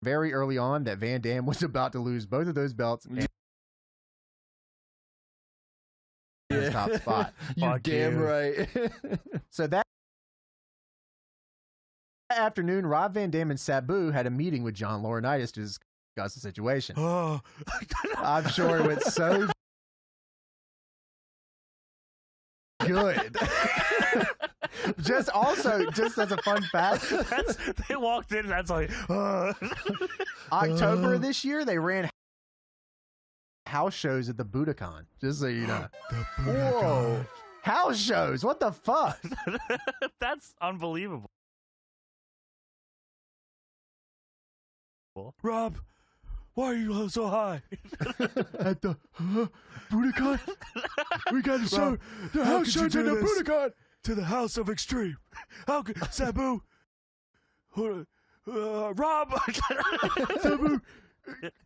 very early on that Van Dam was about to lose both of those belts and his top spot. You're damn right. So that afternoon, Rob Van Dam and Sabu had a meeting with John Laurinaitis to discuss the situation. Oh. I'm sure it went so good. just as a fun fact, they walked in and that's like October of this year, they ran house shows at the Budokan, just so you know. Whoa, house shows, what the fuck? That's unbelievable. Rob, why are you so high? At the Budokan? We got to show the house shows at the Budokan to the House of Extreme. How could Sabu? Rob, Sabu,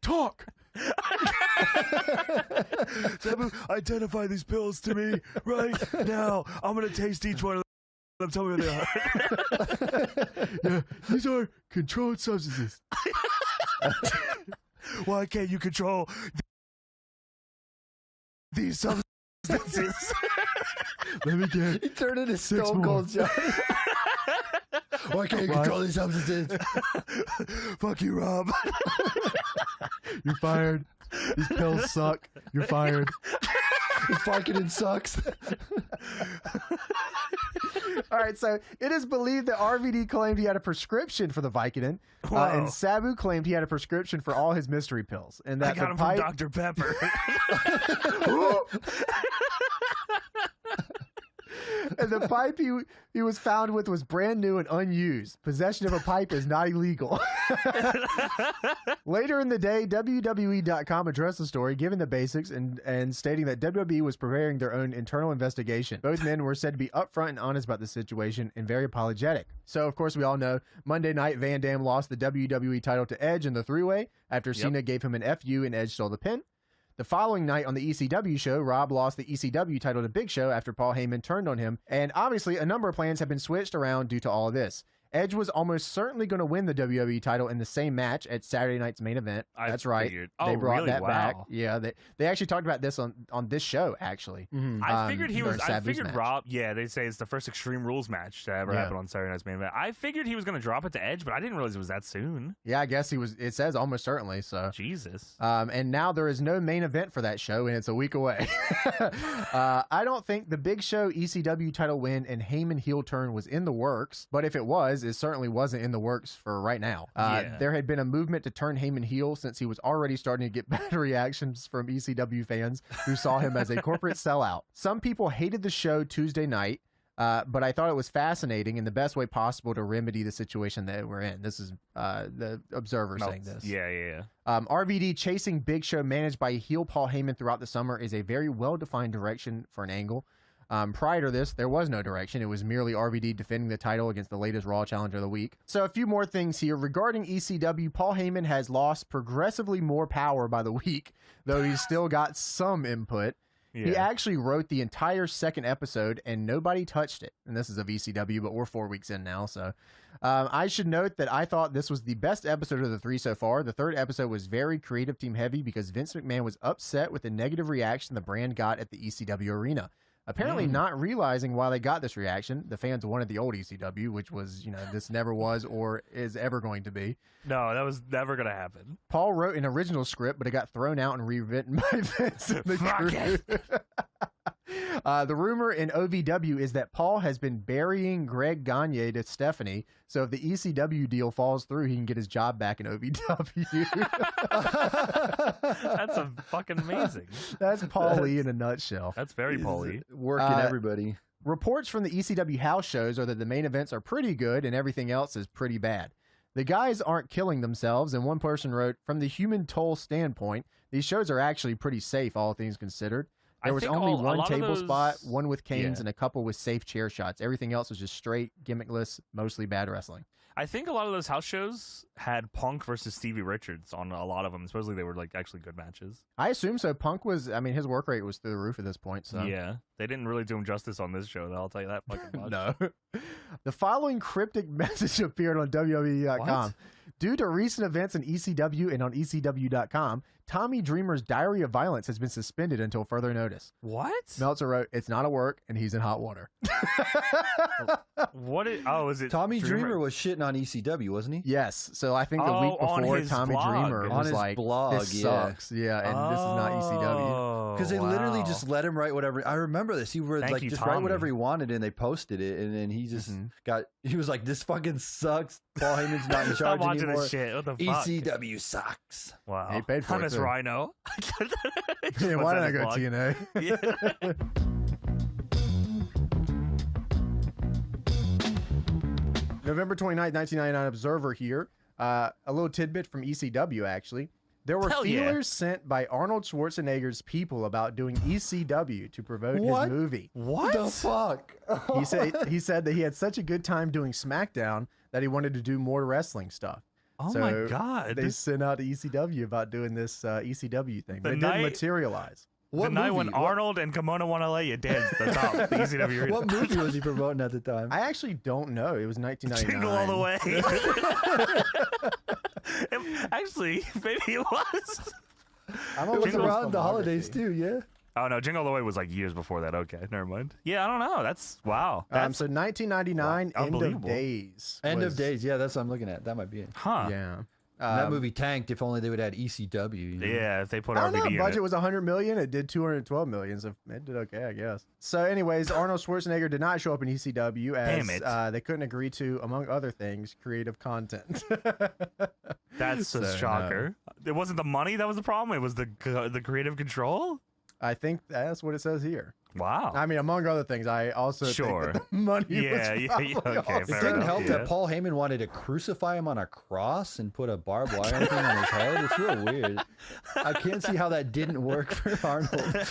talk. Sabu, identify these pills to me right now. I'm gonna taste each one of them. Tell me what they are. Yeah, these are controlled substances. Why can't you control these substances? Let me get. He turned into Stone Cold Johnny. Why can't you control these substances? Fuck you, Rob. You're fired. These pills suck. You're fired. This Vicodin sucks. All right, so it is believed that RVD claimed he had a prescription for the Vicodin, and Sabu claimed he had a prescription for all his mystery pills. And that I got him from Dr. Pepper. And the pipe he was found with was brand new and unused. Possession of a pipe is not illegal. Later in the day, WWE.com addressed the story, giving the basics and stating that WWE was preparing their own internal investigation. Both men were said to be upfront and honest about the situation and very apologetic. So, of course, we all know Monday night, Van Dam lost the WWE title to Edge in the three-way after Cena gave him an FU and Edge stole the pin. The following night on the ECW show, Rob lost the ECW title to Big Show after Paul Heyman turned on him, and obviously a number of plans have been switched around due to all of this. Edge was almost certainly going to win the WWE title in the same match at Saturday night's main event. That's right. They brought that back. Yeah, they actually talked about this on this show, actually. I figured he was. I figured match. Rob. Yeah, they say it's the first Extreme Rules match to ever happen on Saturday night's main event. I figured he was going to drop it to Edge, but I didn't realize it was that soon. Yeah, I guess he was. It says almost certainly. So Jesus. And now there is no main event for that show, and it's a week away. I don't think the Big Show ECW title win and Heyman heel turn was in the works, but if it was, it certainly wasn't in the works for right now. There had been a movement to turn Heyman heel since he was already starting to get bad reactions from ECW fans who saw him as a corporate sellout. Some people hated the show Tuesday night, but I thought it was fascinating and the best way possible to remedy the situation that we're in. This is the Observer saying this. Yeah. RVD chasing Big Show managed by heel Paul Heyman throughout the summer is a very well-defined direction for an angle. Prior to this, there was no direction. It was merely RVD defending the title against the latest Raw Challenger of the Week. So a few more things here. Regarding ECW, Paul Heyman has lost progressively more power by the week, though he's still got some input. Yeah. He actually wrote the entire second episode, and nobody touched it. And this is of ECW, but we're 4 weeks in now, so... I should note that I thought this was the best episode of the three so far. The third episode was very creative team heavy because Vince McMahon was upset with the negative reaction the brand got at the ECW arena. Apparently not realizing why they got this reaction. The fans wanted the old ECW, which was, this never was or is ever going to be. No, that was never going to happen. Paul wrote an original script, but it got thrown out and rewritten by Vince and the crew. The rumor in OVW is that Paul has been burying Greg Gagne to Stephanie, so if the ECW deal falls through, he can get his job back in OVW. That's fucking amazing. That's Paul Lee in a nutshell. That's very Paul Lee. Working everybody. Reports from the ECW house shows are that the main events are pretty good and everything else is pretty bad. The guys aren't killing themselves, and one person wrote, from the human toll standpoint, these shows are actually pretty safe, all things considered. There was only one table spot, one with canes, and a couple with safe chair shots. Everything else was just straight, gimmickless, mostly bad wrestling. I think a lot of those house shows had Punk versus Stevie Richards on a lot of them. Supposedly they were actually good matches. I assume so. Punk was, his work rate was through the roof at this point. So yeah, they didn't really do him justice on this show, though. I'll tell you that fucking much. No. The following cryptic message appeared on WWE.com. Due to recent events in ECW and on ECW.com, Tommy Dreamer's Diary of Violence has been suspended until further notice. What? Meltzer wrote, "It's not at work, and he's in hot water." What? Is it Tommy Dreamer was shitting on ECW, wasn't he? Yes. So I think the Oh, week on before, his Tommy blog. Dreamer On was his like, blog, "This yeah. sucks." Yeah, and this is not ECW. Oh, Because they literally wow. just let him write whatever. I remember this. He would Thank like you, just write Tommy. whatever he wanted, and they posted it, and then he just he was like, "This fucking sucks. Paul Heyman's not in Stop charge watching anymore. this shit. What the fuck? ECW sucks." Wow. He paid for it, Thomas too. Rhino. Yeah, why did I go TNA? Yeah. November 29th, 1999 Observer here. A little tidbit from ECW, actually. There were Hell yeah. feelers sent by Arnold Schwarzenegger's people about doing ECW to promote What? his movie. What? The fuck? He said that he had such a good time doing SmackDown that he wanted to do more wrestling stuff. Oh So my god. They sent out to ECW about doing this ECW thing, but The it night- didn't materialize. the night when What- Arnold and Kimono Wanna Lay You danced the top. The ECW arena. What movie was he promoting at the time? I actually don't know. It was 1999. Jingle All the Way. Actually, maybe it was. I'm It almost was on his around the holidays filmography. too, yeah. Oh no, Jingle All the Way was like years before that. Okay, never mind. Yeah, I don't know. That's wow. That's So 1999, Wow, End of unbelievable. Days. End was- of Days, yeah, that's what I'm looking at. That might be it. huh. Yeah. That movie tanked. If only they would add ECW. You know? Yeah, if they put I don't RVD know. in Budget it. was 100 million. It did 212 million. So it did okay, I guess. So, anyways, Arnold Schwarzenegger did not show up in ECW as Damn it. they couldn't agree to, among other things, creative content. That's So, a no. shocker. It wasn't the money that was the problem. It was the creative control. I think that's what it says here. Wow. I mean, among other things, I also Sure. think that the money Yeah, was yeah, probably yeah, okay, also- It fair didn't enough, help yeah. that Paul Heyman wanted to crucify him on a cross and put a barbed wire thing on his head. It's real weird. I can't see how that didn't work for Arnold.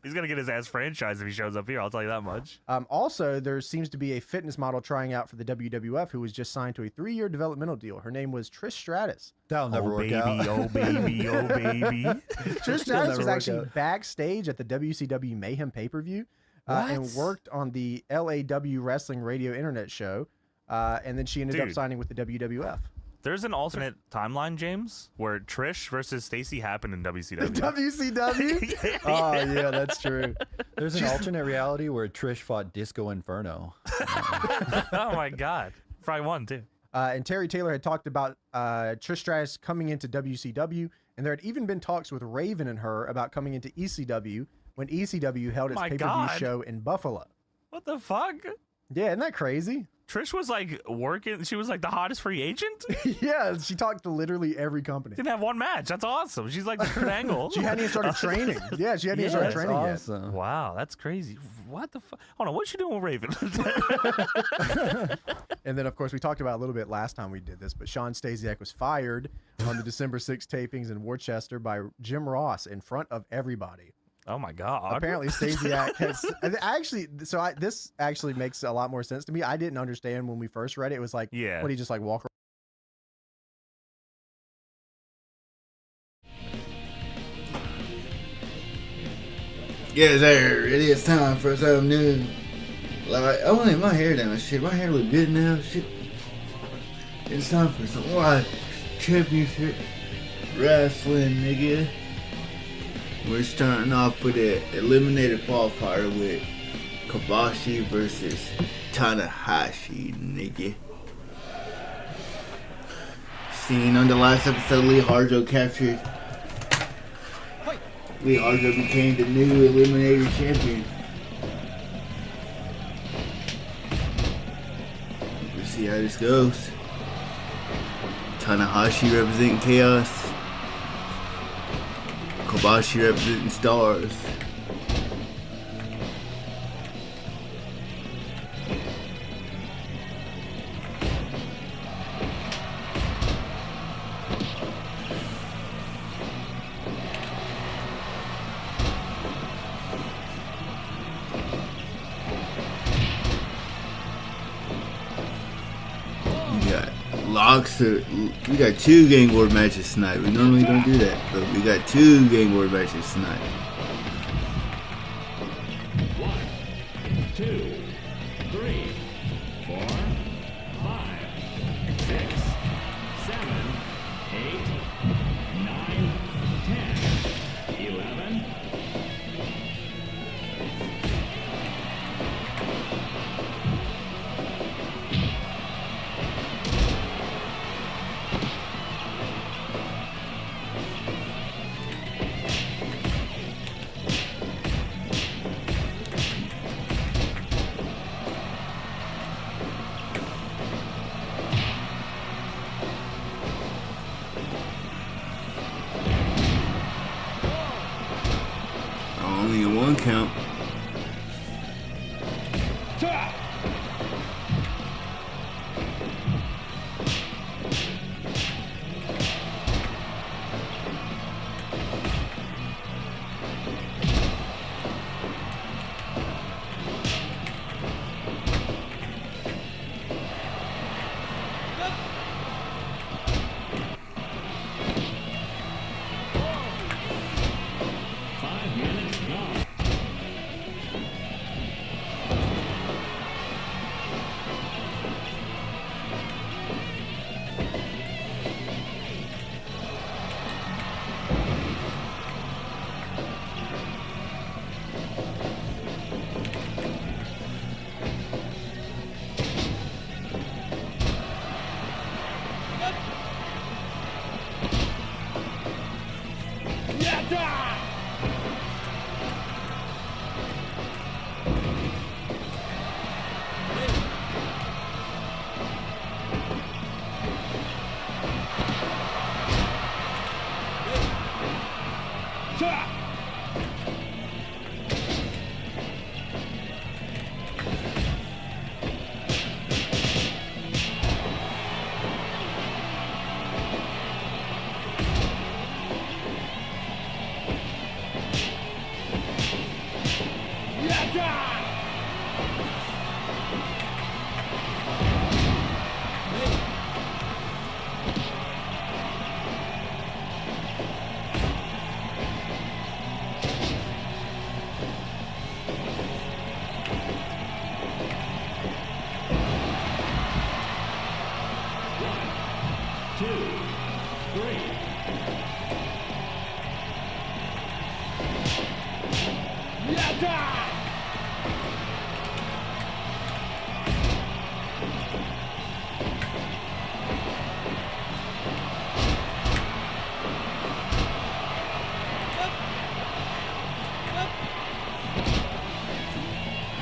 He's gonna get his ass franchised if he shows up here. I'll tell you that much. Also, there seems to be a fitness model trying out for the WWF who was just signed to a 3-year developmental deal. Her name was Trish Stratus. That'll never Oh work baby, out. oh baby, oh baby. Trish Stratus never was work actually out. backstage at the WCW Mayhem pay-per-view and What? worked on the LAW Wrestling Radio Internet show. And then she ended up Dude. signing with the WWF. There's an alternate timeline, James, where Trish versus Stacy happened in WCW. WCW? Oh, yeah, that's true. There's an alternate reality where Trish fought Disco Inferno. Oh my god. Probably one too. And Terry Taylor had talked about Trish Stratus coming into WCW, and there had even been talks with Raven and her about coming into ECW when ECW held its My pay-per-view God. show in Buffalo. What the fuck? Yeah, isn't that crazy? Trish was like working. She was like the hottest free agent. Yeah, she talked to literally every company. Didn't have one match. That's awesome. She's like the Kurt Angle. She hadn't even started training. Yeah, she hadn't even started That's training yet. awesome. Wow, that's crazy. What the fuck? Hold on, what's she doing with Raven? And then, of course, we talked about it a little bit last time we did this, but Sean Stasiak was fired on the December 6 tapings in Worcester by Jim Ross in front of everybody. Oh my god. Apparently, Stasiak has this actually makes a lot more sense to me. I didn't understand when we first read it. It was like, Yeah. what, he just like walk around? Yes, sir. It is time for something new. Like, I want to let my hair down. Shit, my hair look good now. Shit. It's time for some live championship wrestling, nigga. We're starting off with an eliminated qualifier with Kobashi versus Tanahashi, nigga. Seen on the last episode, Lee Harjo captured. Lee Harjo became the new eliminated champion. We'll see how this goes. Tanahashi representing Chaos. Kobashi representing Stars. We got 2 gang war matches tonight. We normally don't do that, but we got 2 gang war matches tonight. 1, 2, 3, 4, 5, 6, 2, 3.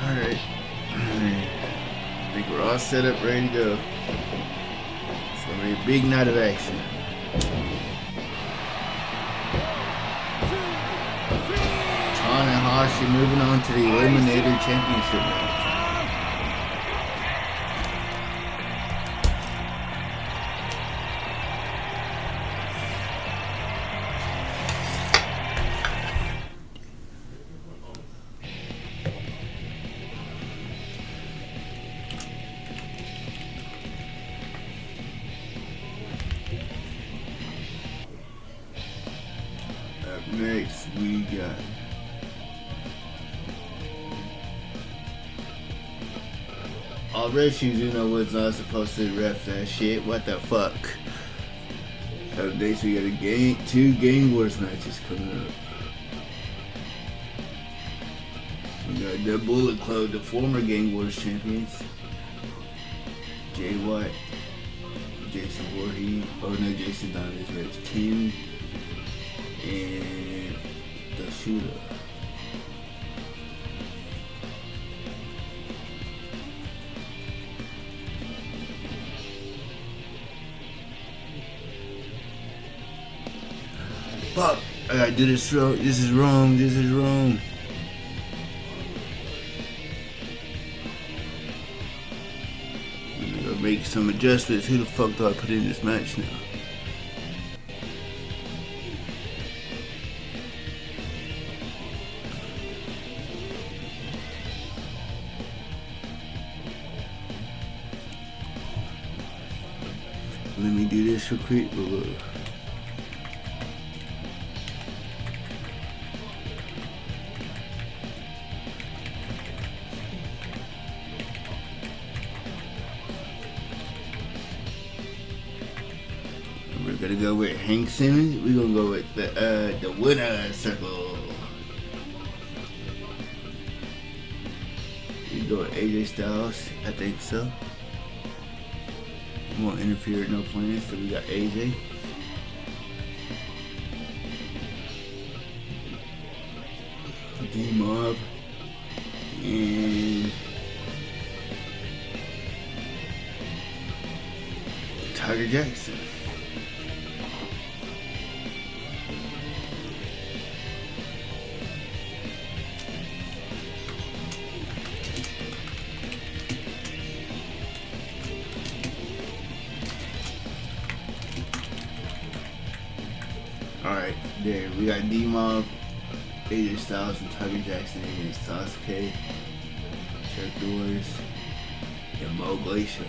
Alright. I think we're all set up, ready to go. It's gonna be a big night of action. Tanahashi moving on to the Eliminator Championship match. Up next, we got Red Shoes was not supposed to ref that shit. What the fuck? Up next, we got two Gang Wars matches coming up. We got the Bullet Club, the former Gang Wars champions. Jay White, Jason Voorhees, Jason Donis, Reg King, and the Shooter. Fuck, I gotta do this wrong. This is wrong. This is wrong. I'm gonna make some adjustments. Who the fuck do I put in this match now? Let me do this real quick. We're gonna go with Hank Simmons. We're gonna go with the winner circle. We go with AJ Styles. I think so. Won't interfere with no plans, so we got AJ. D-Mob. And Tiger Jackson. Alright, there. We got D-Mob, AJ Styles, and Tiger Jackson against Sasuke, Chuck Norris, and Mo Glacier.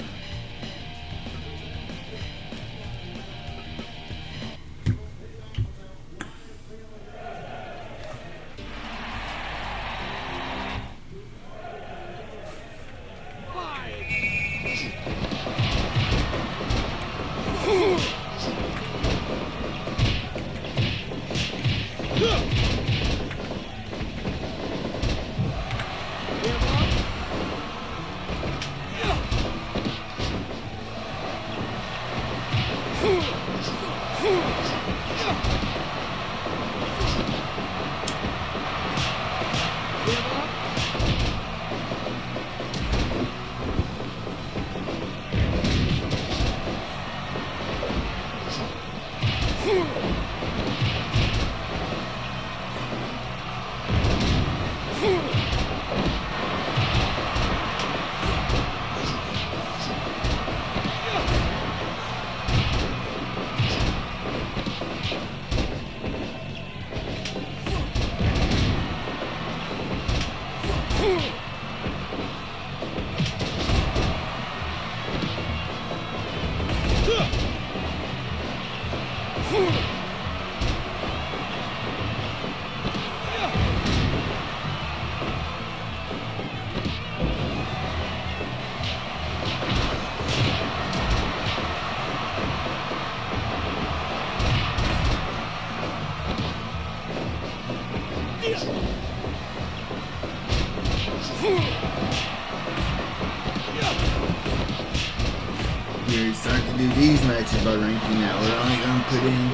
these matches by ranking now. We're only gonna put in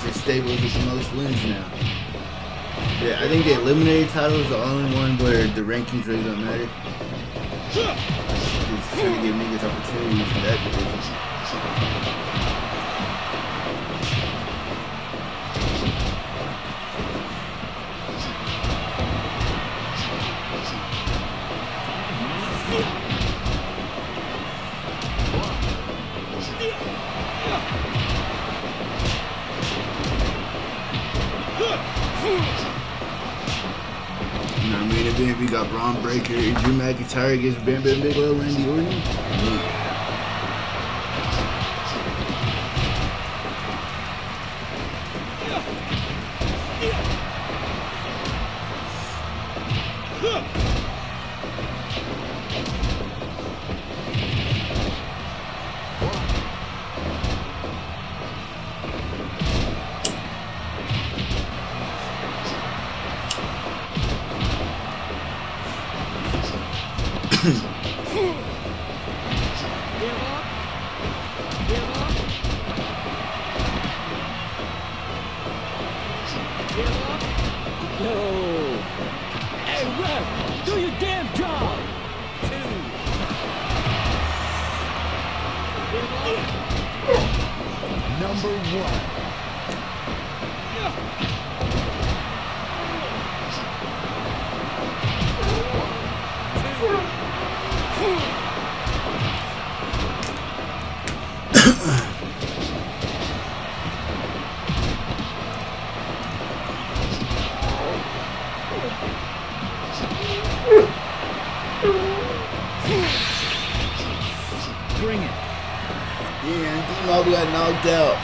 the stables with the most wins now. Yeah, I think the eliminated title is the only one where the rankings really don't matter. Just trying to give niggas opportunities for that division. You know what I mean? And then we got Braun Breaker and Drew McIntyre against Bam Bam Bigelow, Randy Orton. Bring it. Yeah, D-Mob got knocked out.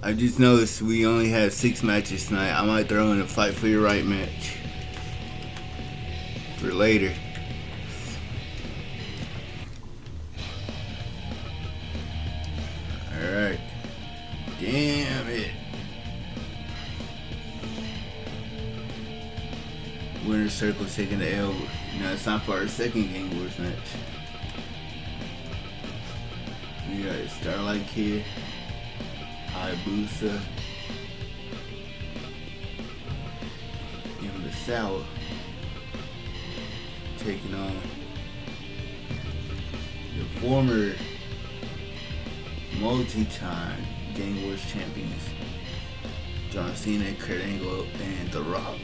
I just noticed we only had 6 matches tonight. I might throw in a Fight for Your Right match for later. Alright. Damn it. Winner's Circle taking the L. Now it's time for our second Gang Wars match. We got Starlight Kid, Hayabusa, and the Sour taking on the former multi-time Gang Wars champions John Cena, Kurt Angle, and The Rock.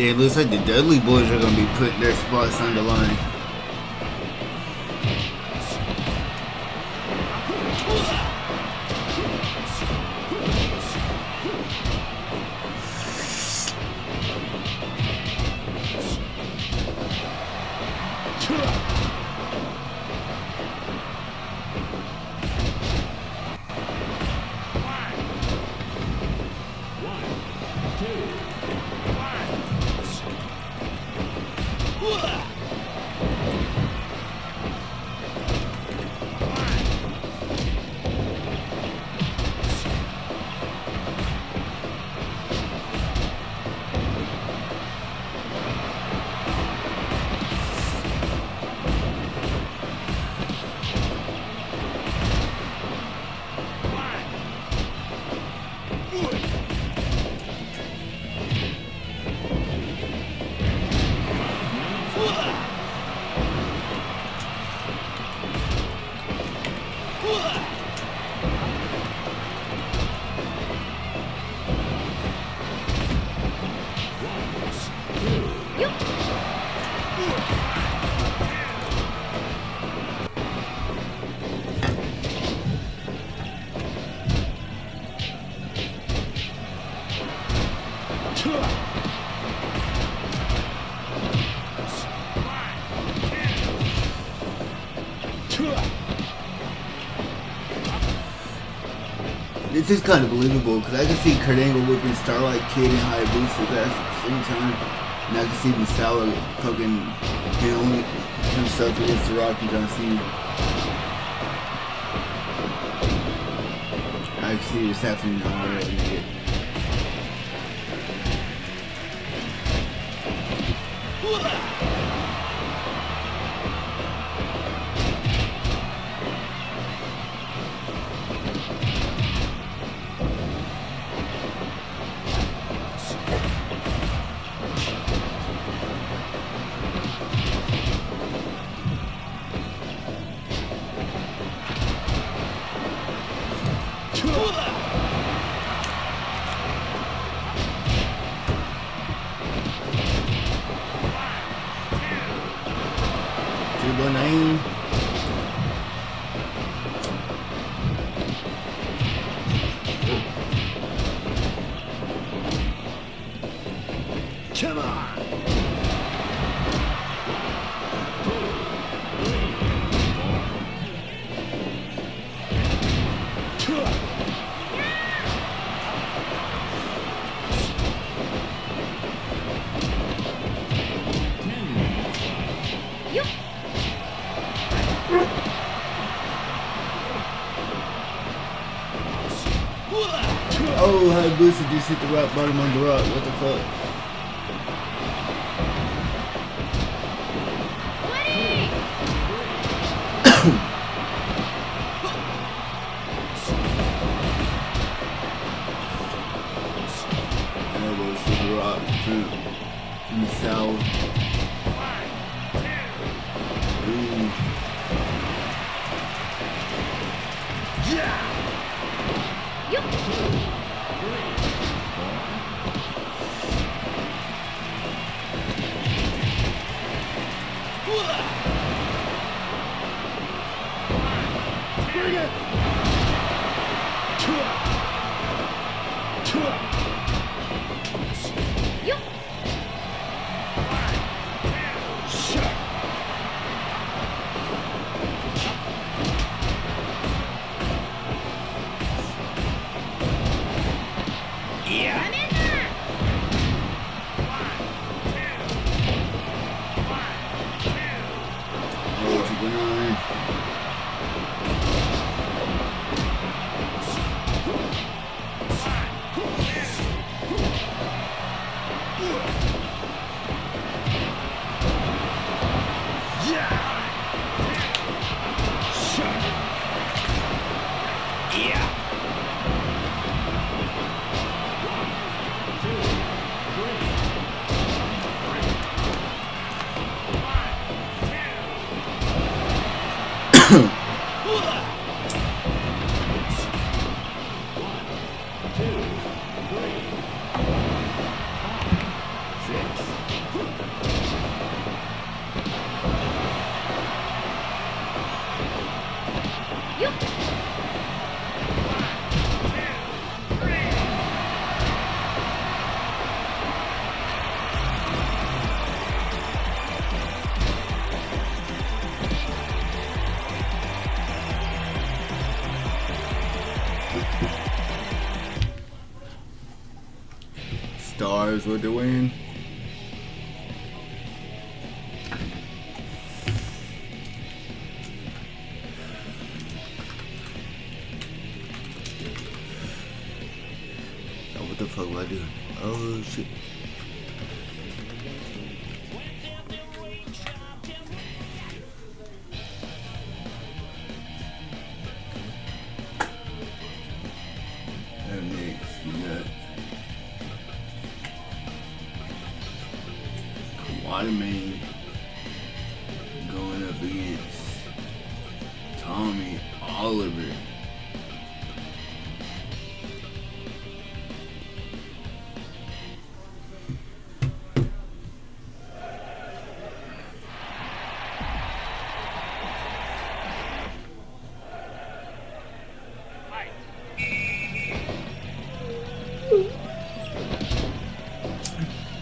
Yeah, it looks like the Dudley Boys are going to be putting their spots on the line. It's just kind of believable because I can see Kurt Angle whipping Starlight Kid and Hayabusa's ass at the same time. And I can see Masala fucking only himself against The Rock and John Cena. I can see this happening already. Come on. Oh, Hayabusa just hit the rock bottom on the rock. What the fuck? Elbows to the rock from the south. Ooh. Bring it! Oh, it's a winner. Stars with the win. Oh, what the fuck am I doing? Oh shit. That makes me nuts. Waterman going up against Tommy Oliver.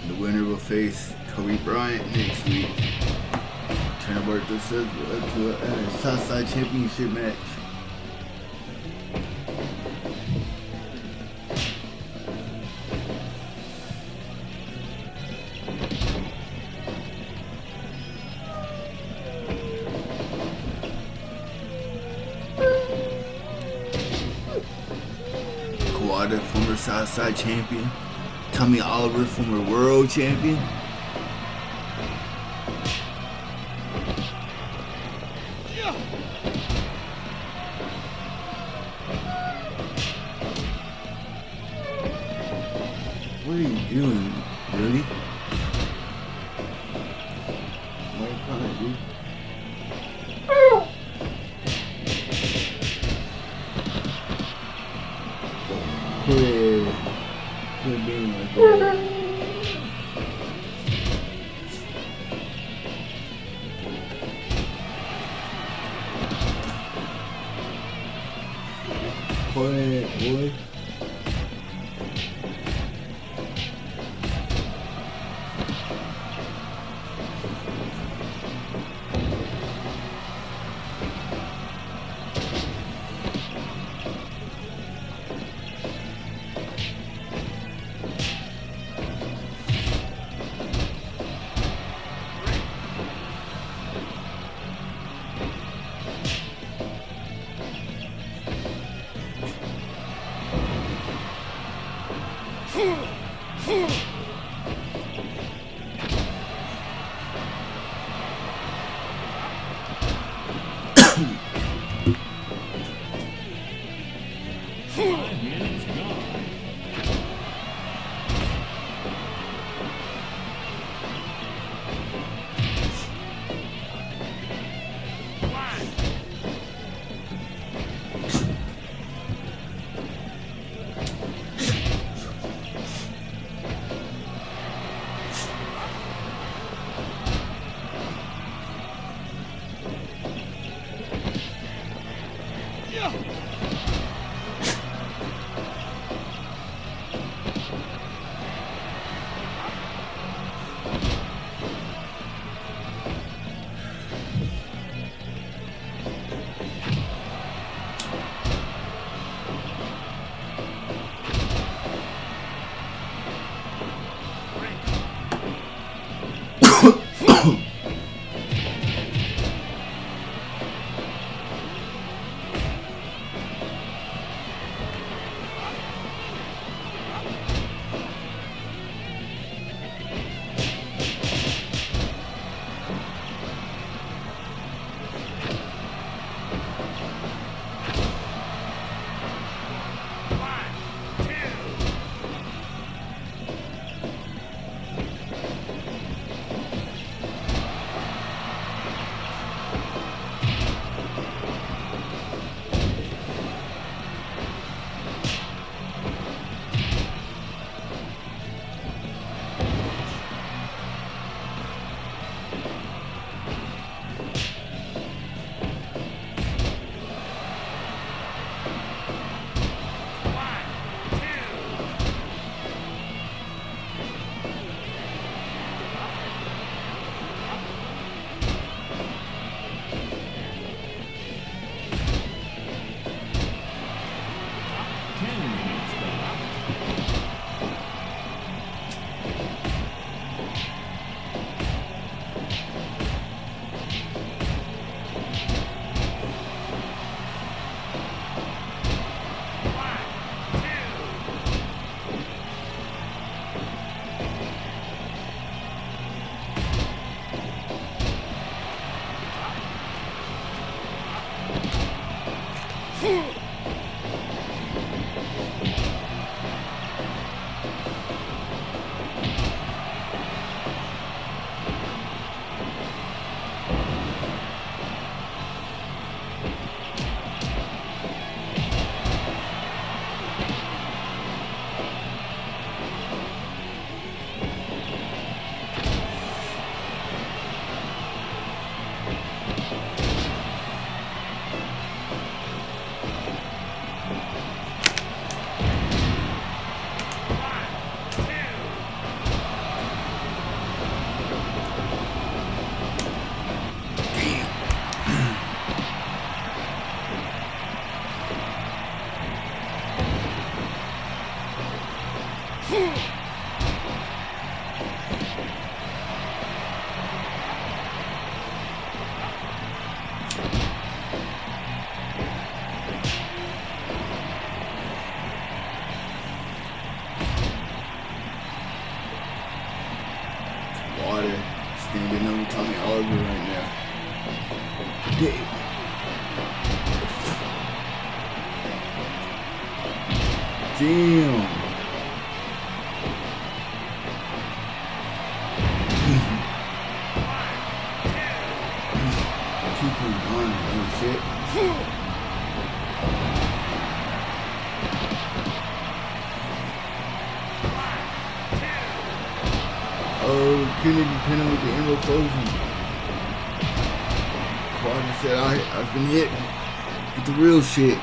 The winner will face Kobe Bryant next week. trying to work this up to a Southside Championship match. Kawada, former Southside champion. Tommy Oliver, former world champion. What are you doing, Rudy? Why are you crying, dude? Quit being like that. Quiet, boy. Damn. Oh shit. Oh, couldn't even pin him with the emerald frozen. Quadrant said I've been hit with the real shit.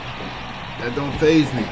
That don't faze me.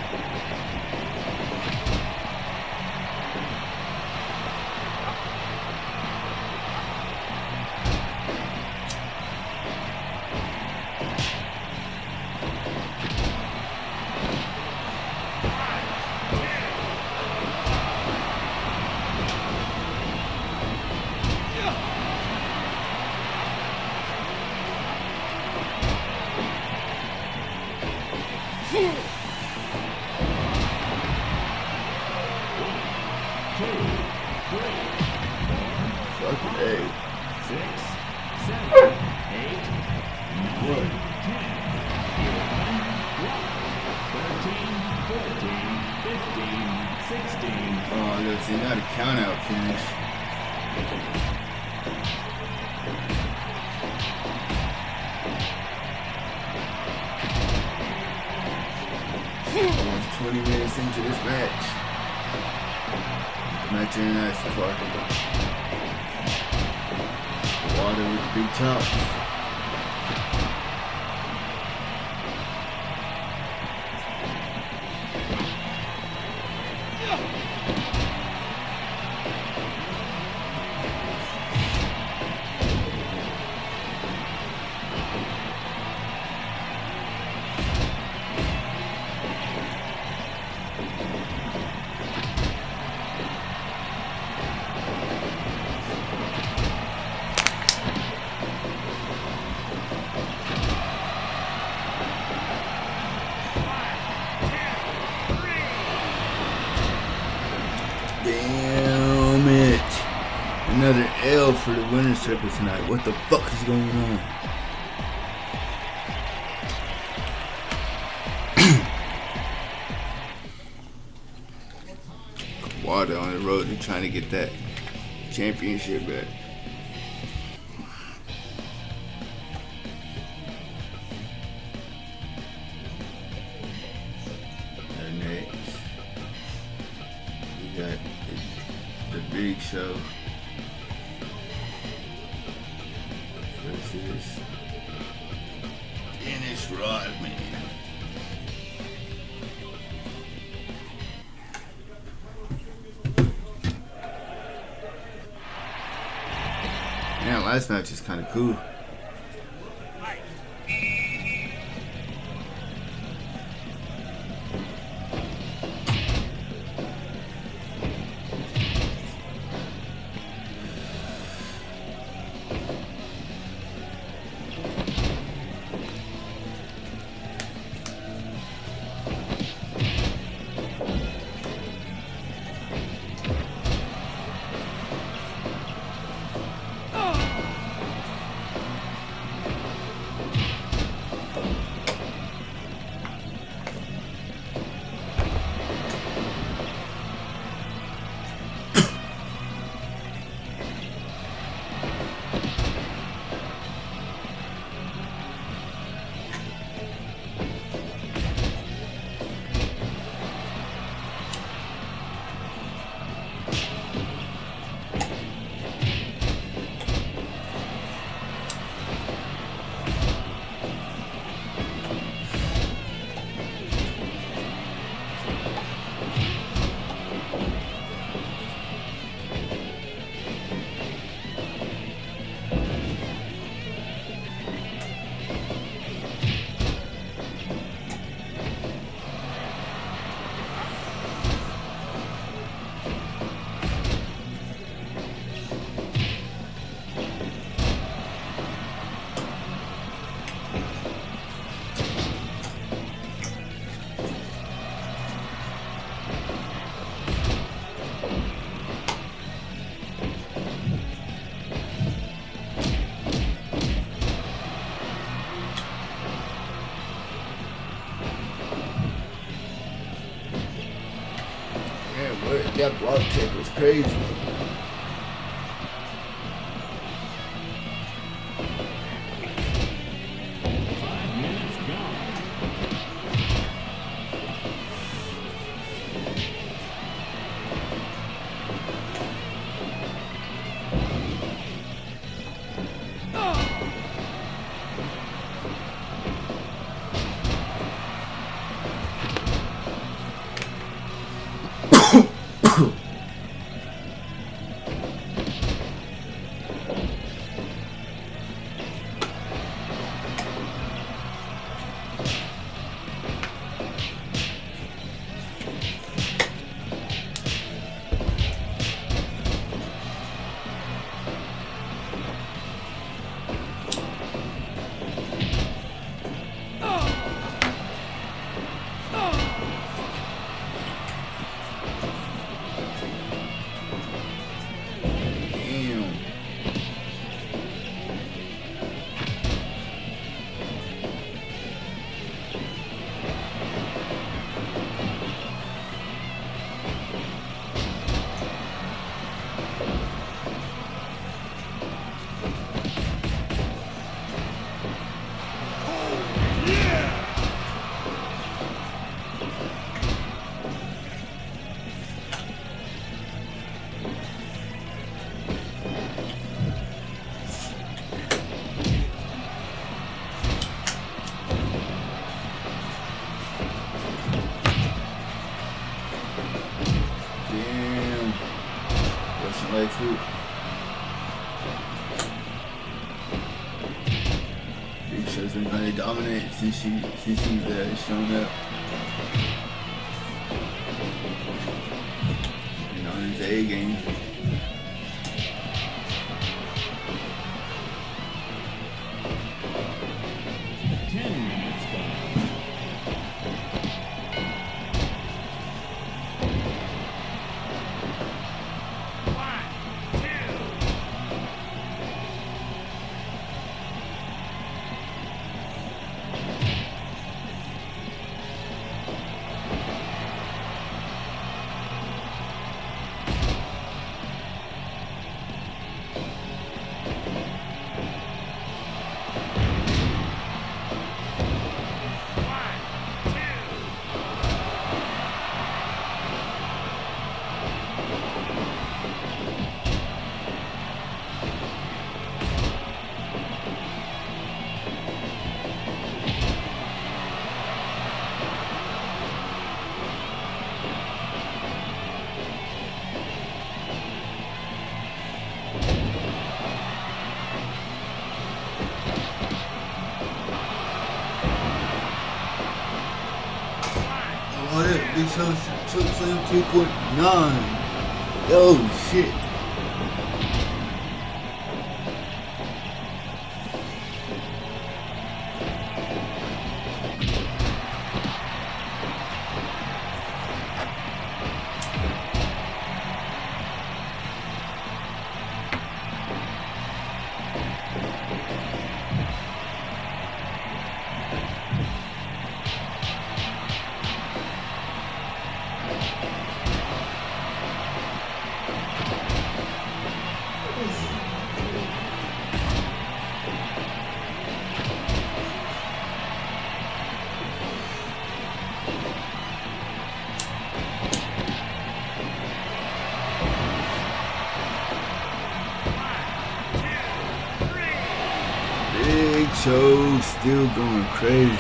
Fucking A. 6, 7, 8, What? 10, 11, 12, 13, 14, 15, 16. Oh, that's not a count out finish. Almost 20 minutes into this match. Match ain't nice so far. Water with the big chops. Damn it. Another L for the winner's circle tonight. What the fuck is going on? Water on the road to trying to get that championship back. And next, we got the Big Show versus Dennis Rodman. Yeah, last match is kind of cool. That block tech was crazy. Like food. Big Show's been kind of dominant since he's shown up. And on his A game. Oh, that Big Show took Slam 2.9. Oh, shit. Big Show still going crazy.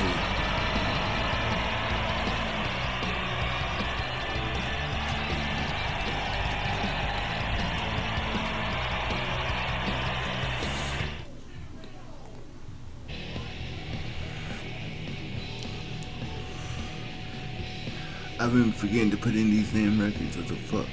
I've been forgetting to put in these damn records. What the fuck?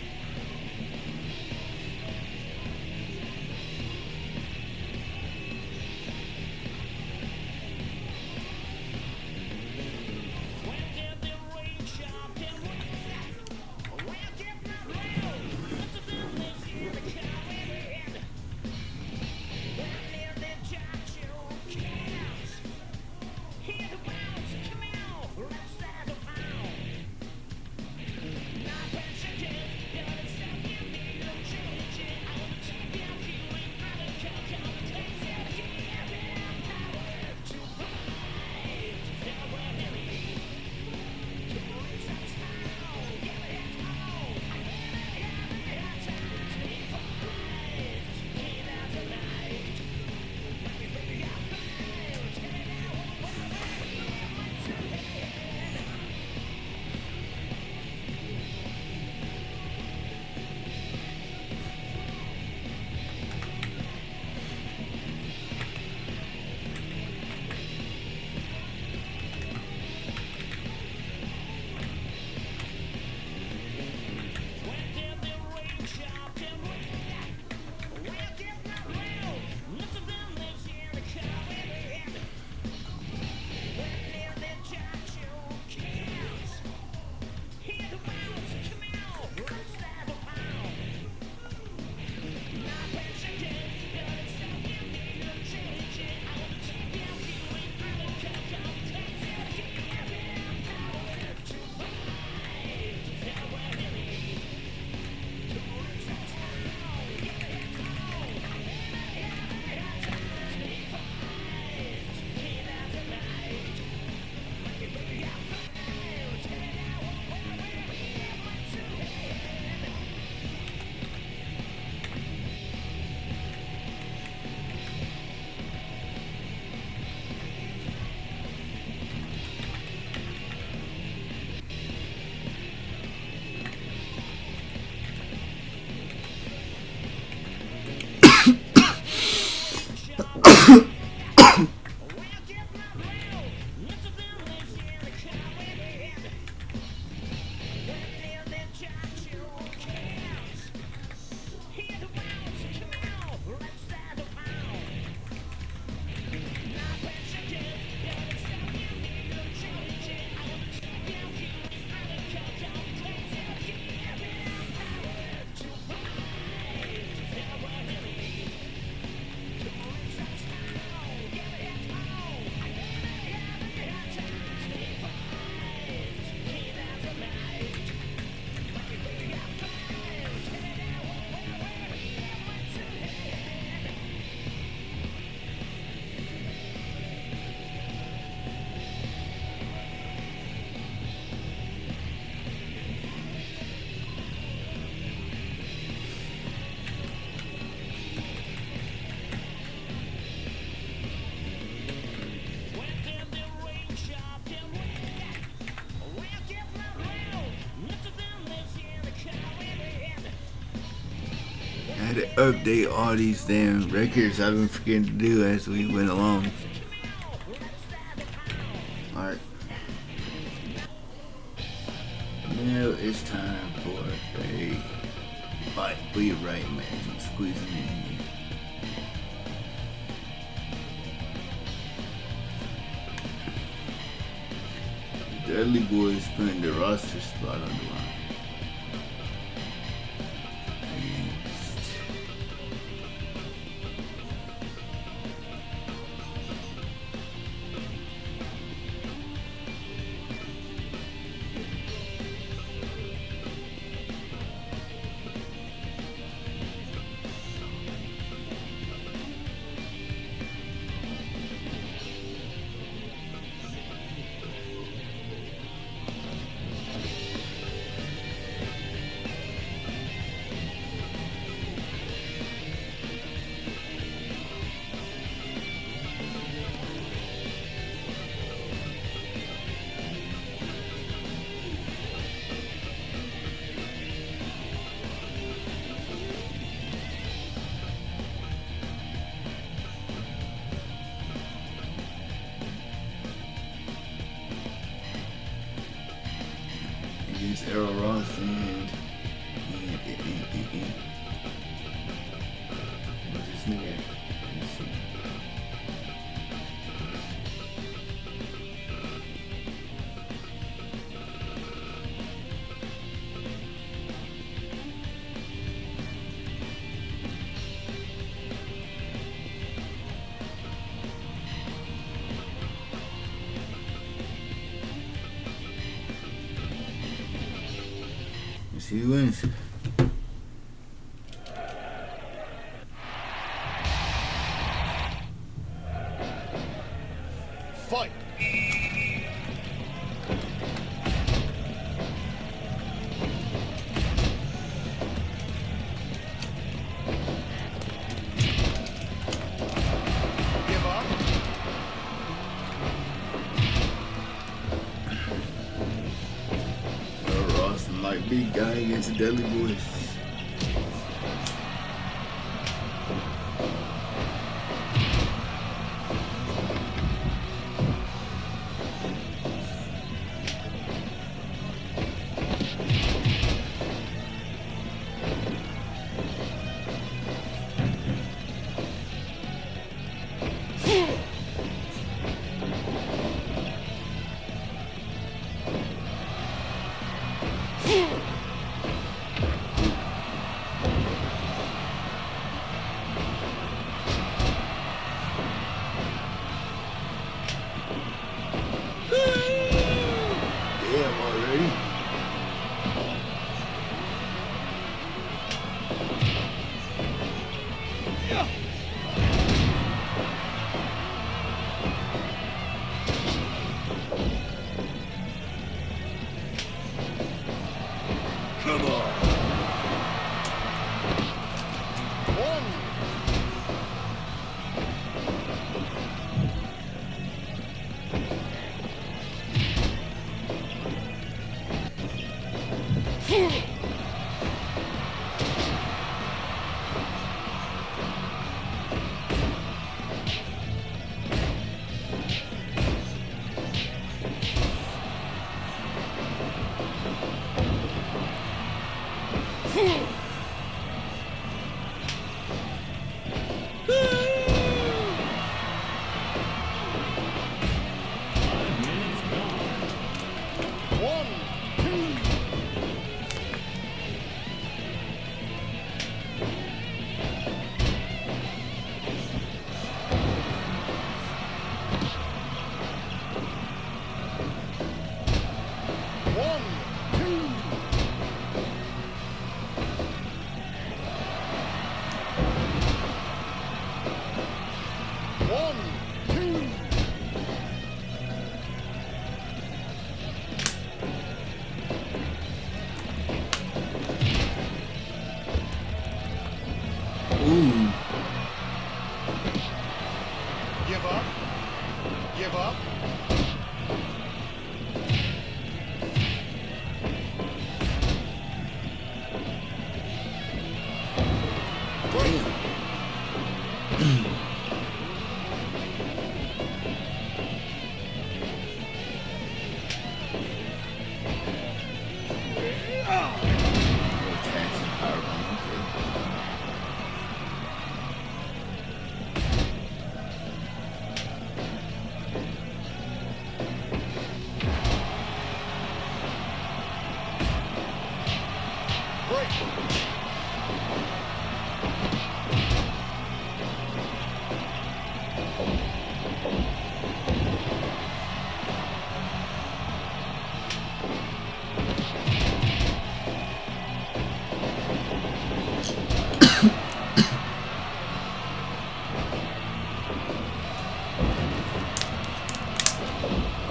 had to update all these damn records I've been forgetting to do as we went along. Alright. Now it's time for a fight for your right, man. I'm squeezing in. Dudley Boys putting the roster spot on the line. Against Errol Ross and what's his name? Let's see. Let's see who wins. Fight! Give up. Errol Ross and like big guy against the Dudley Boys. Damn already. Come on. One.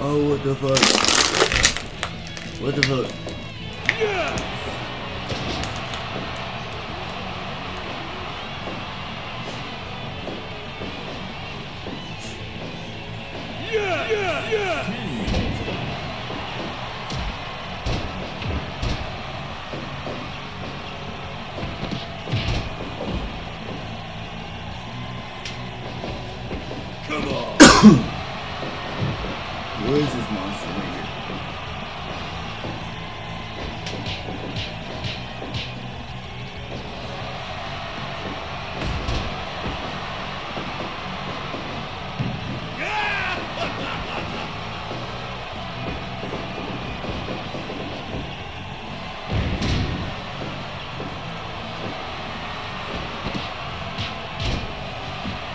Oh, what the fuck? What the fuck? What is this monster nigga?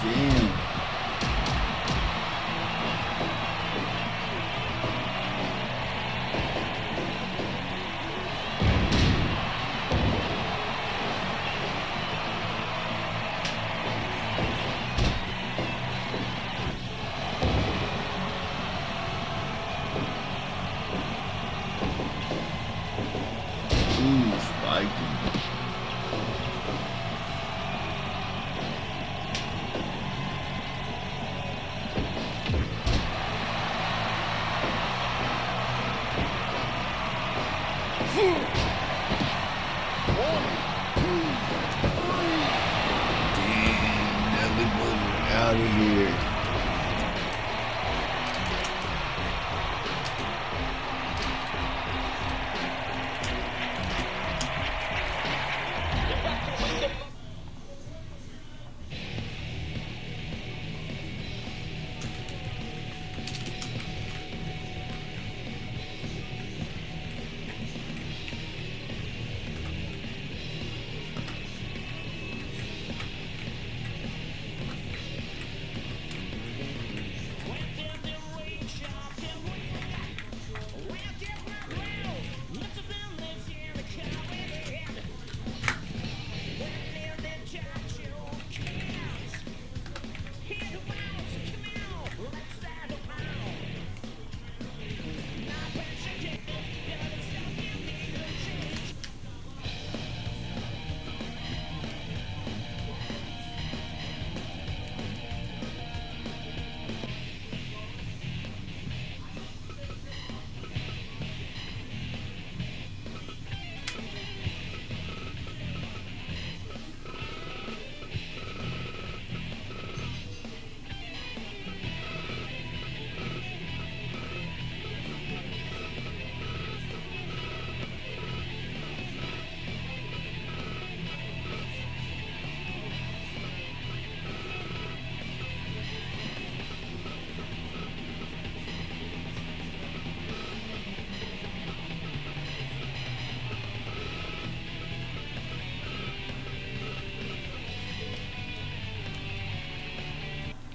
Damn. Ooh, spiky. Damn, that little out of here.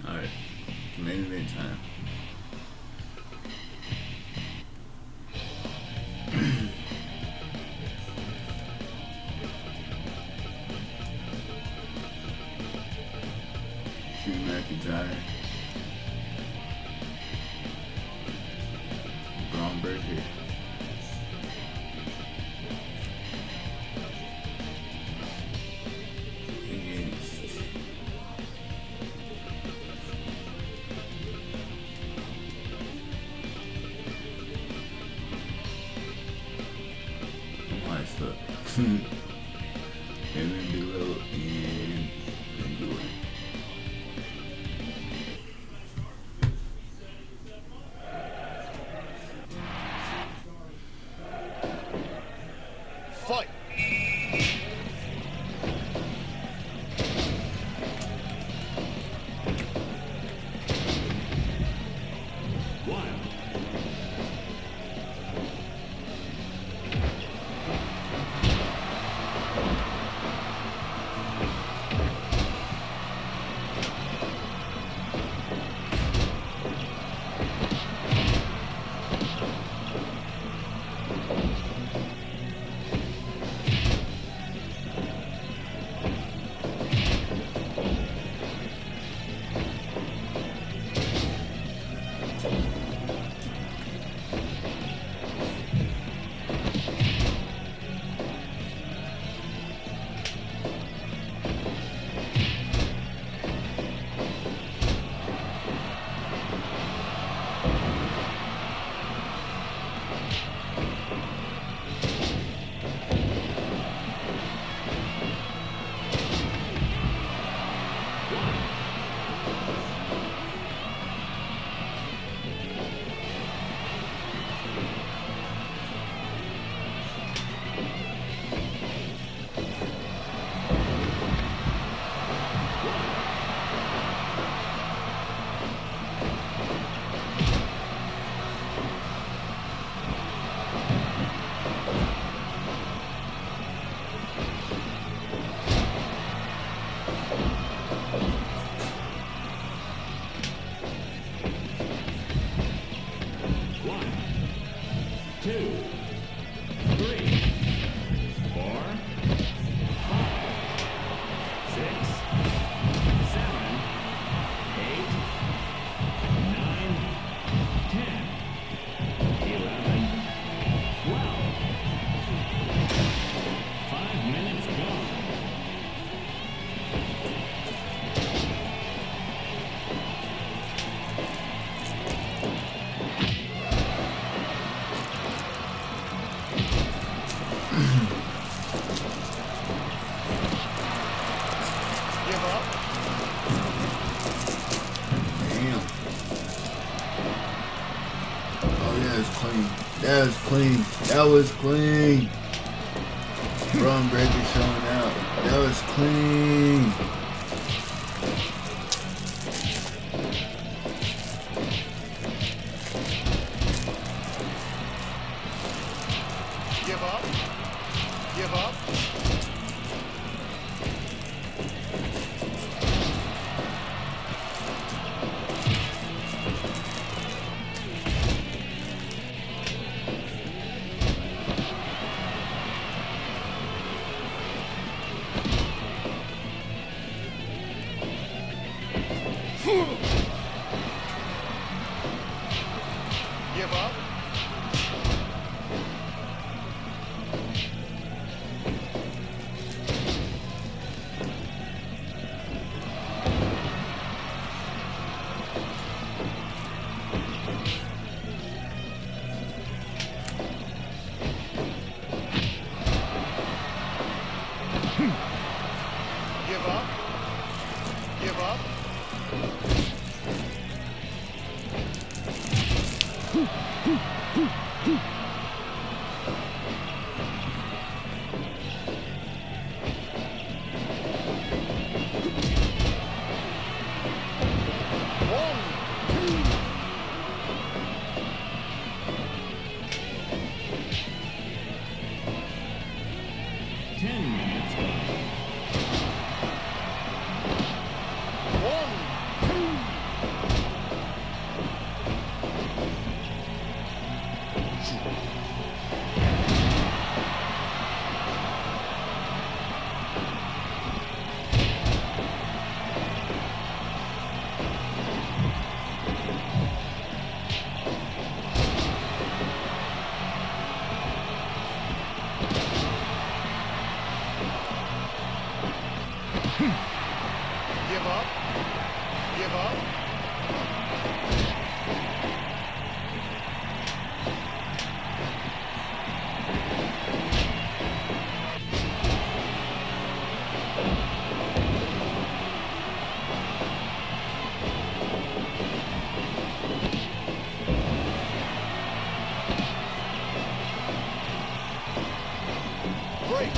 Alright, main event time. Drew McIntyre. Braun Breaker. Against my stuff. Aaron Duo and Endure. Fight! One. That was clean. That was clean. Braun Breaker showing out. That was clean. Give up. Give up. Give up. Give up. Give up. Give up. Give up. Break.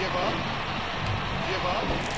Give up. Give up.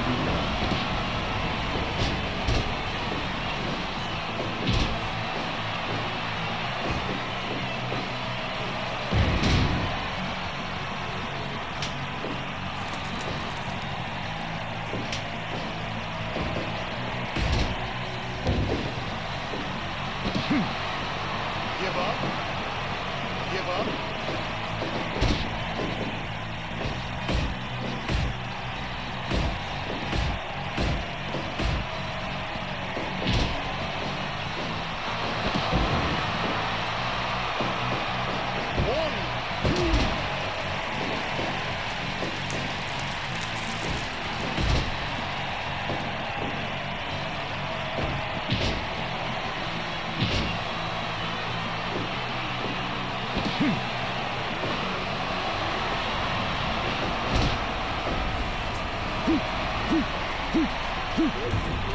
Give up. Give up.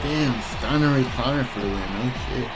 Damn, Steiner Connor for the win. No shit.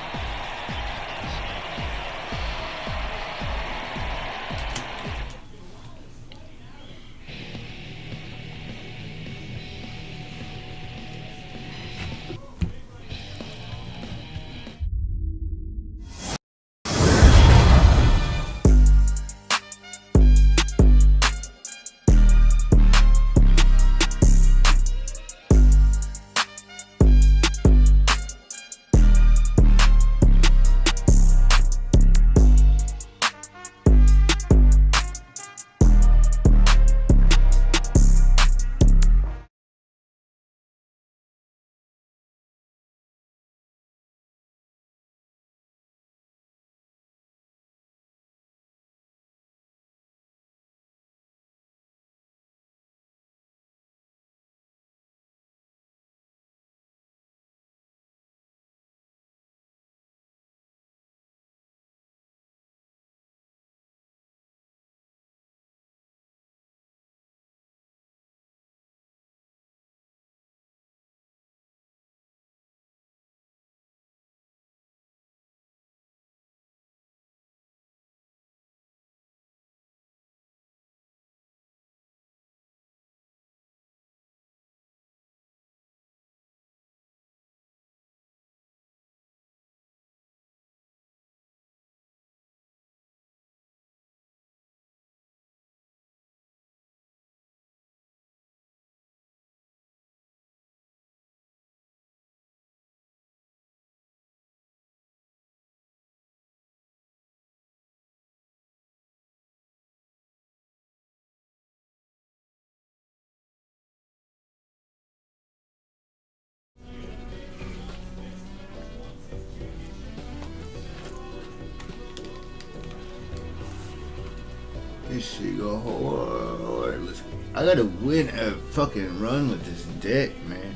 This shit go hard. I gotta win a fucking run with this deck, man.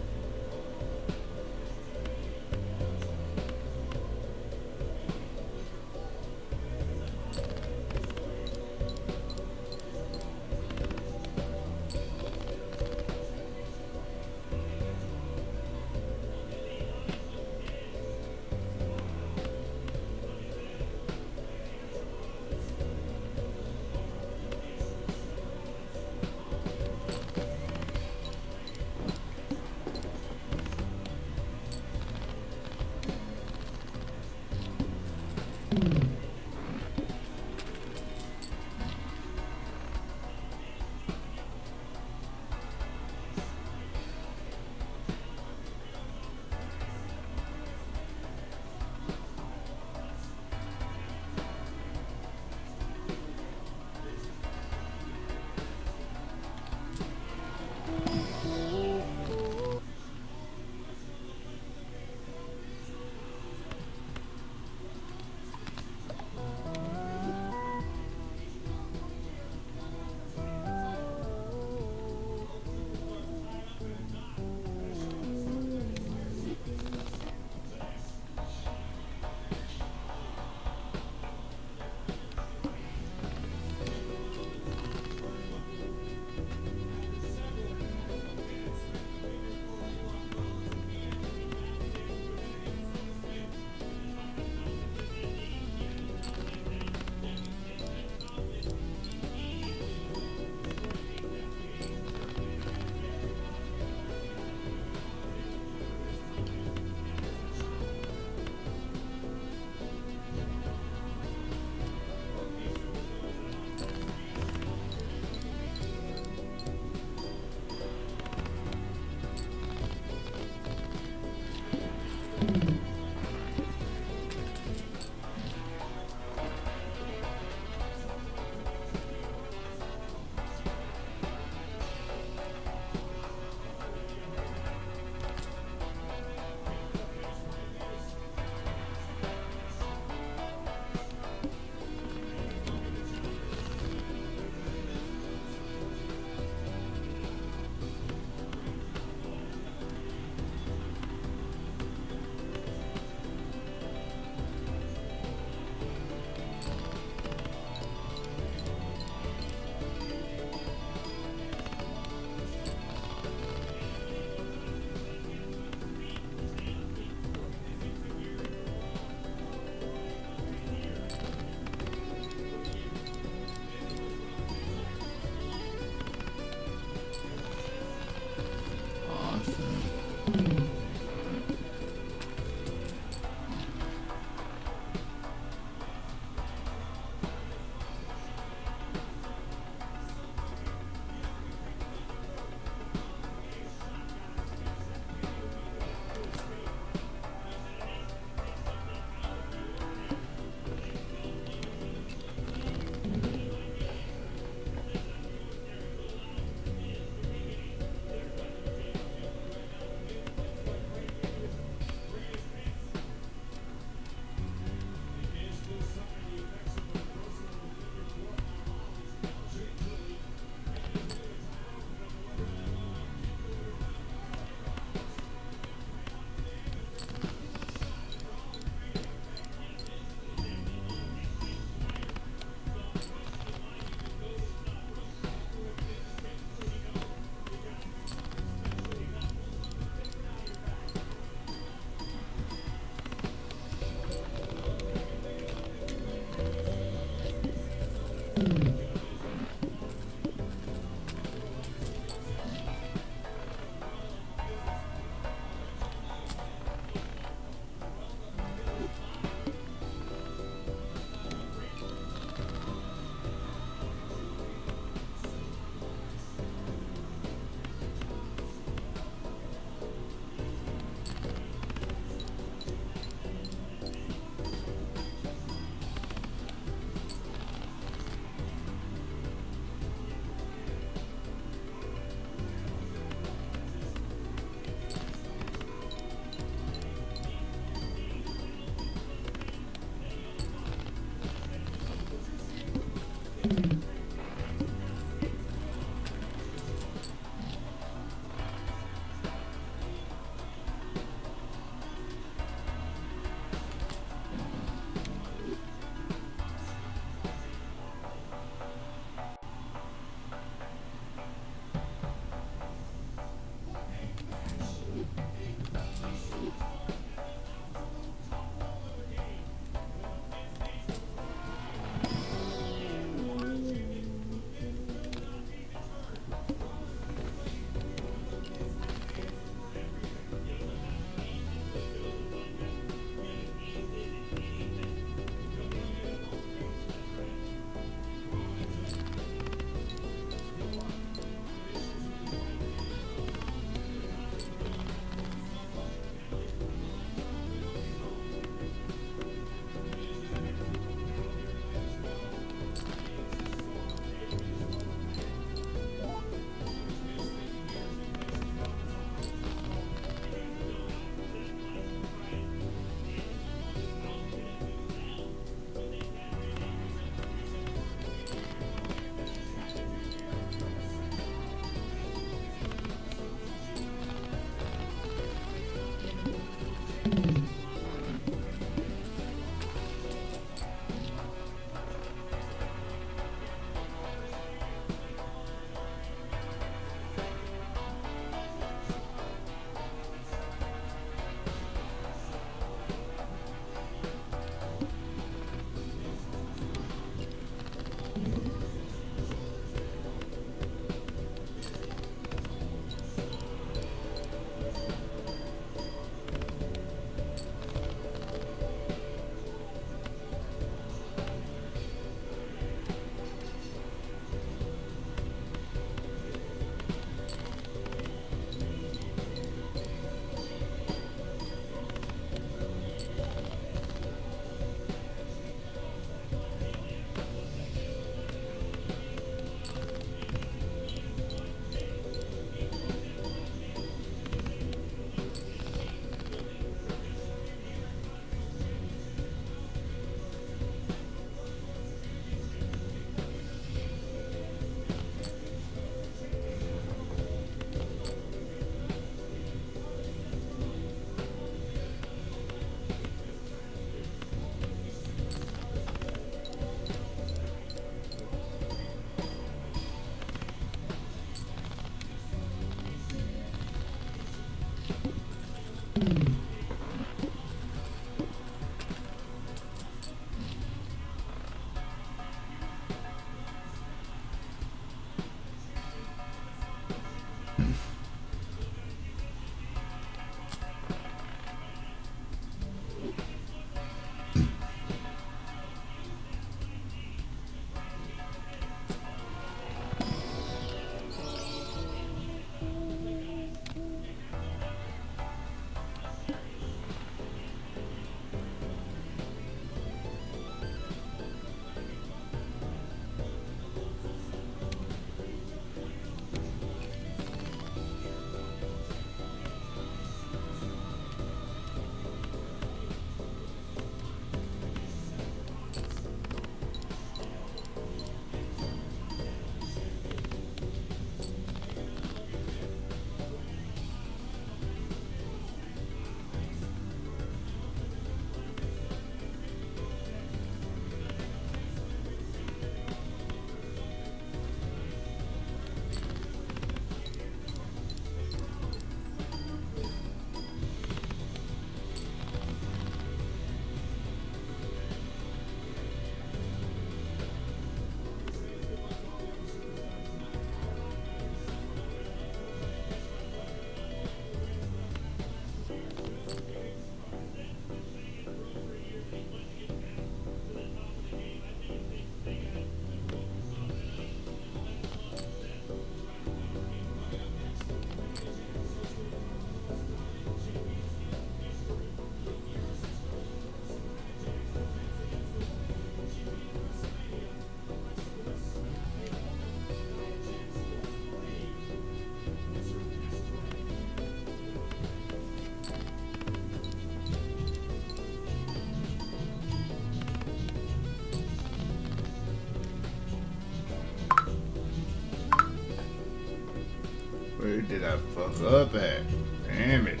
Where did I fuck up at? Damn it.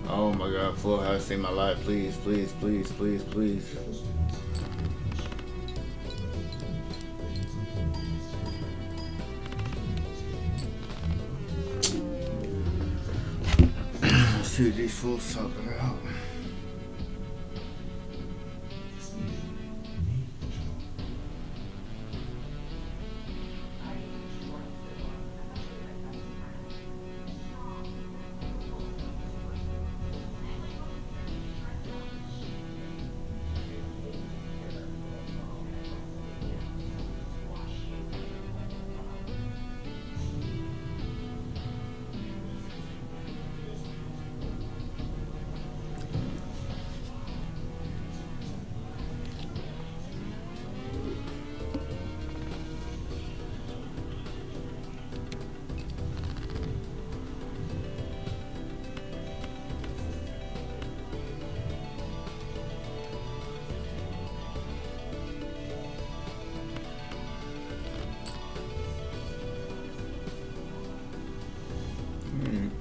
Oh my god, Full House, save my life, please, please, please, please, please. Let's see what these fools talking about.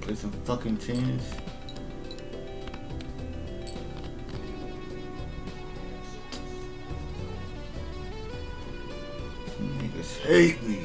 Play some fucking tennis. Niggas hate me.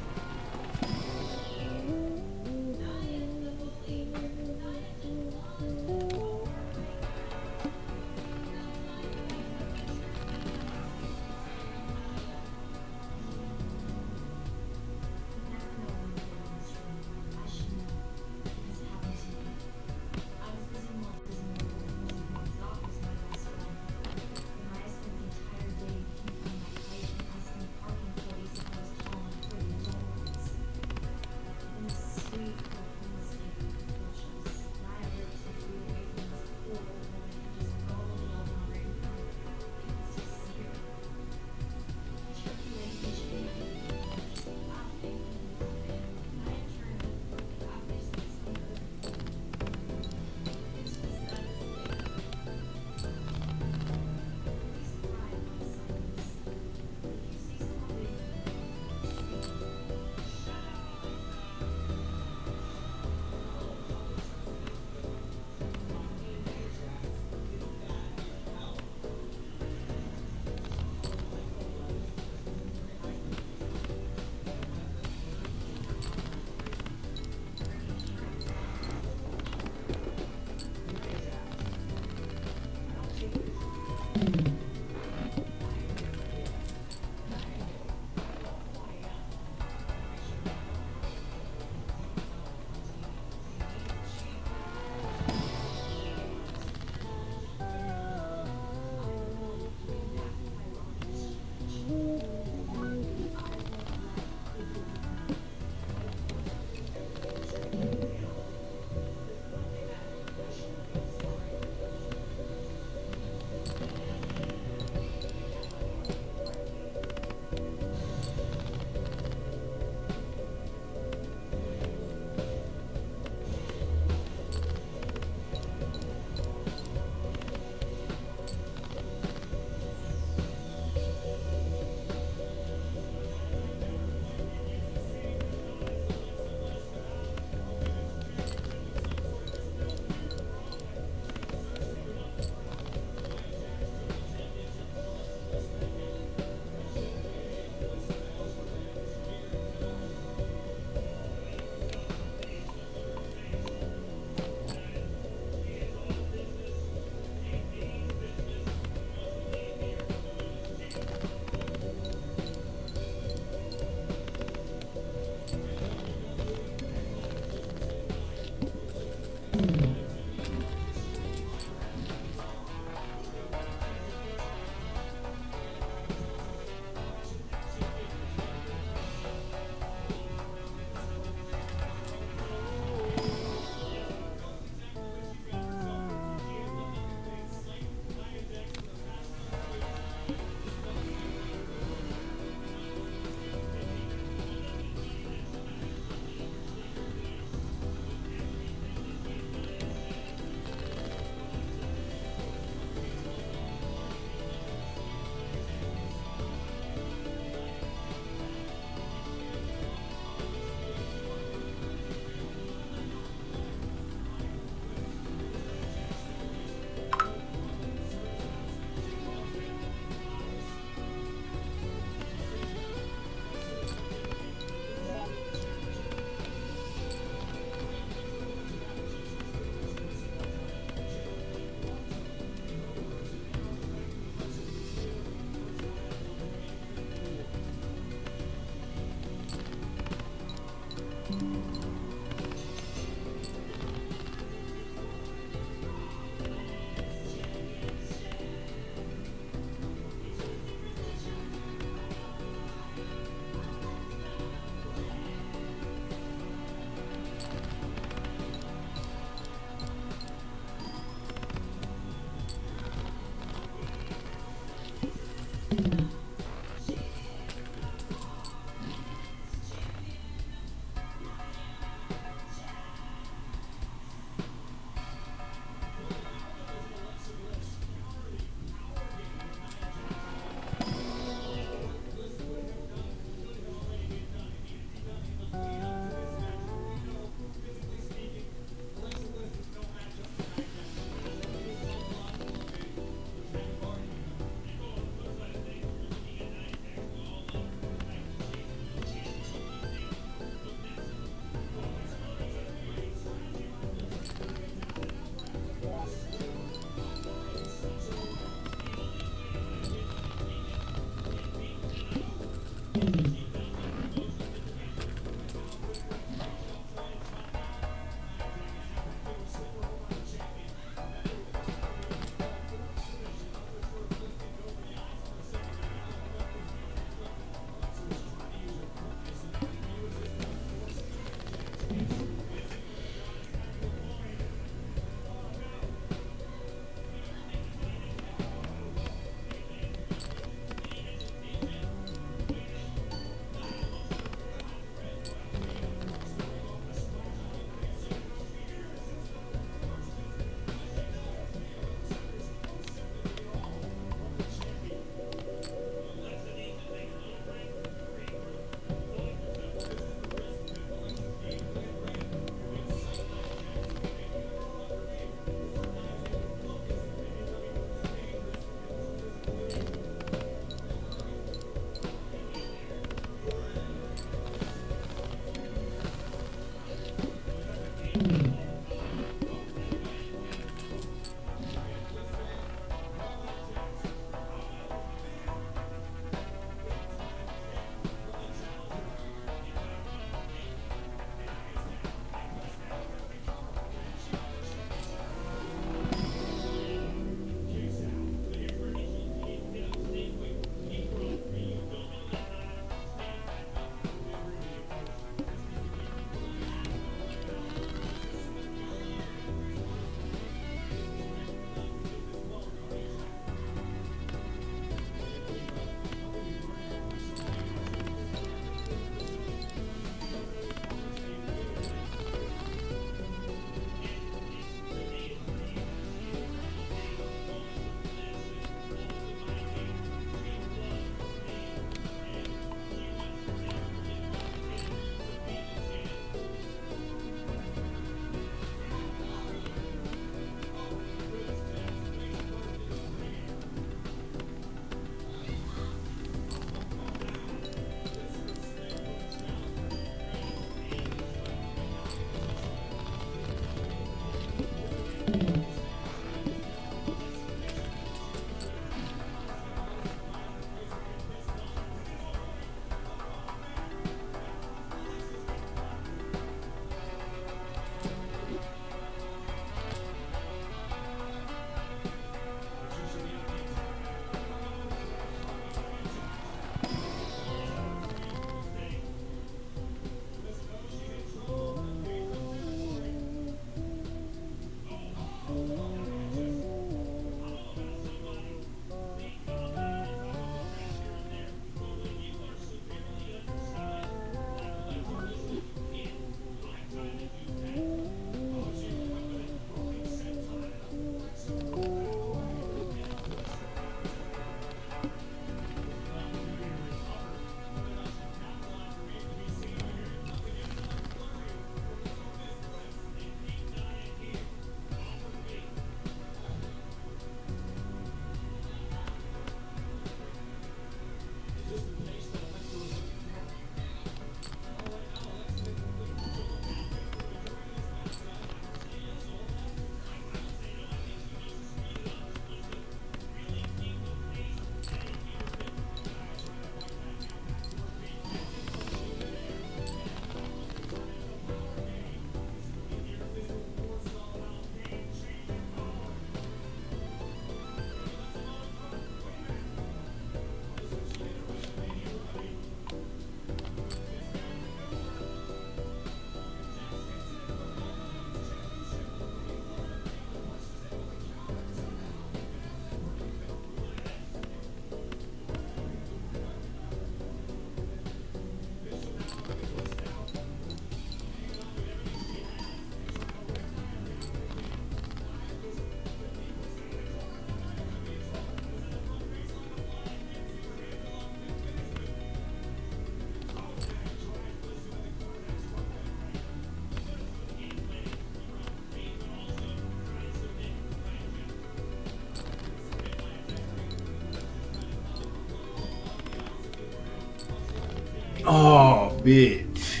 Oh, bitch.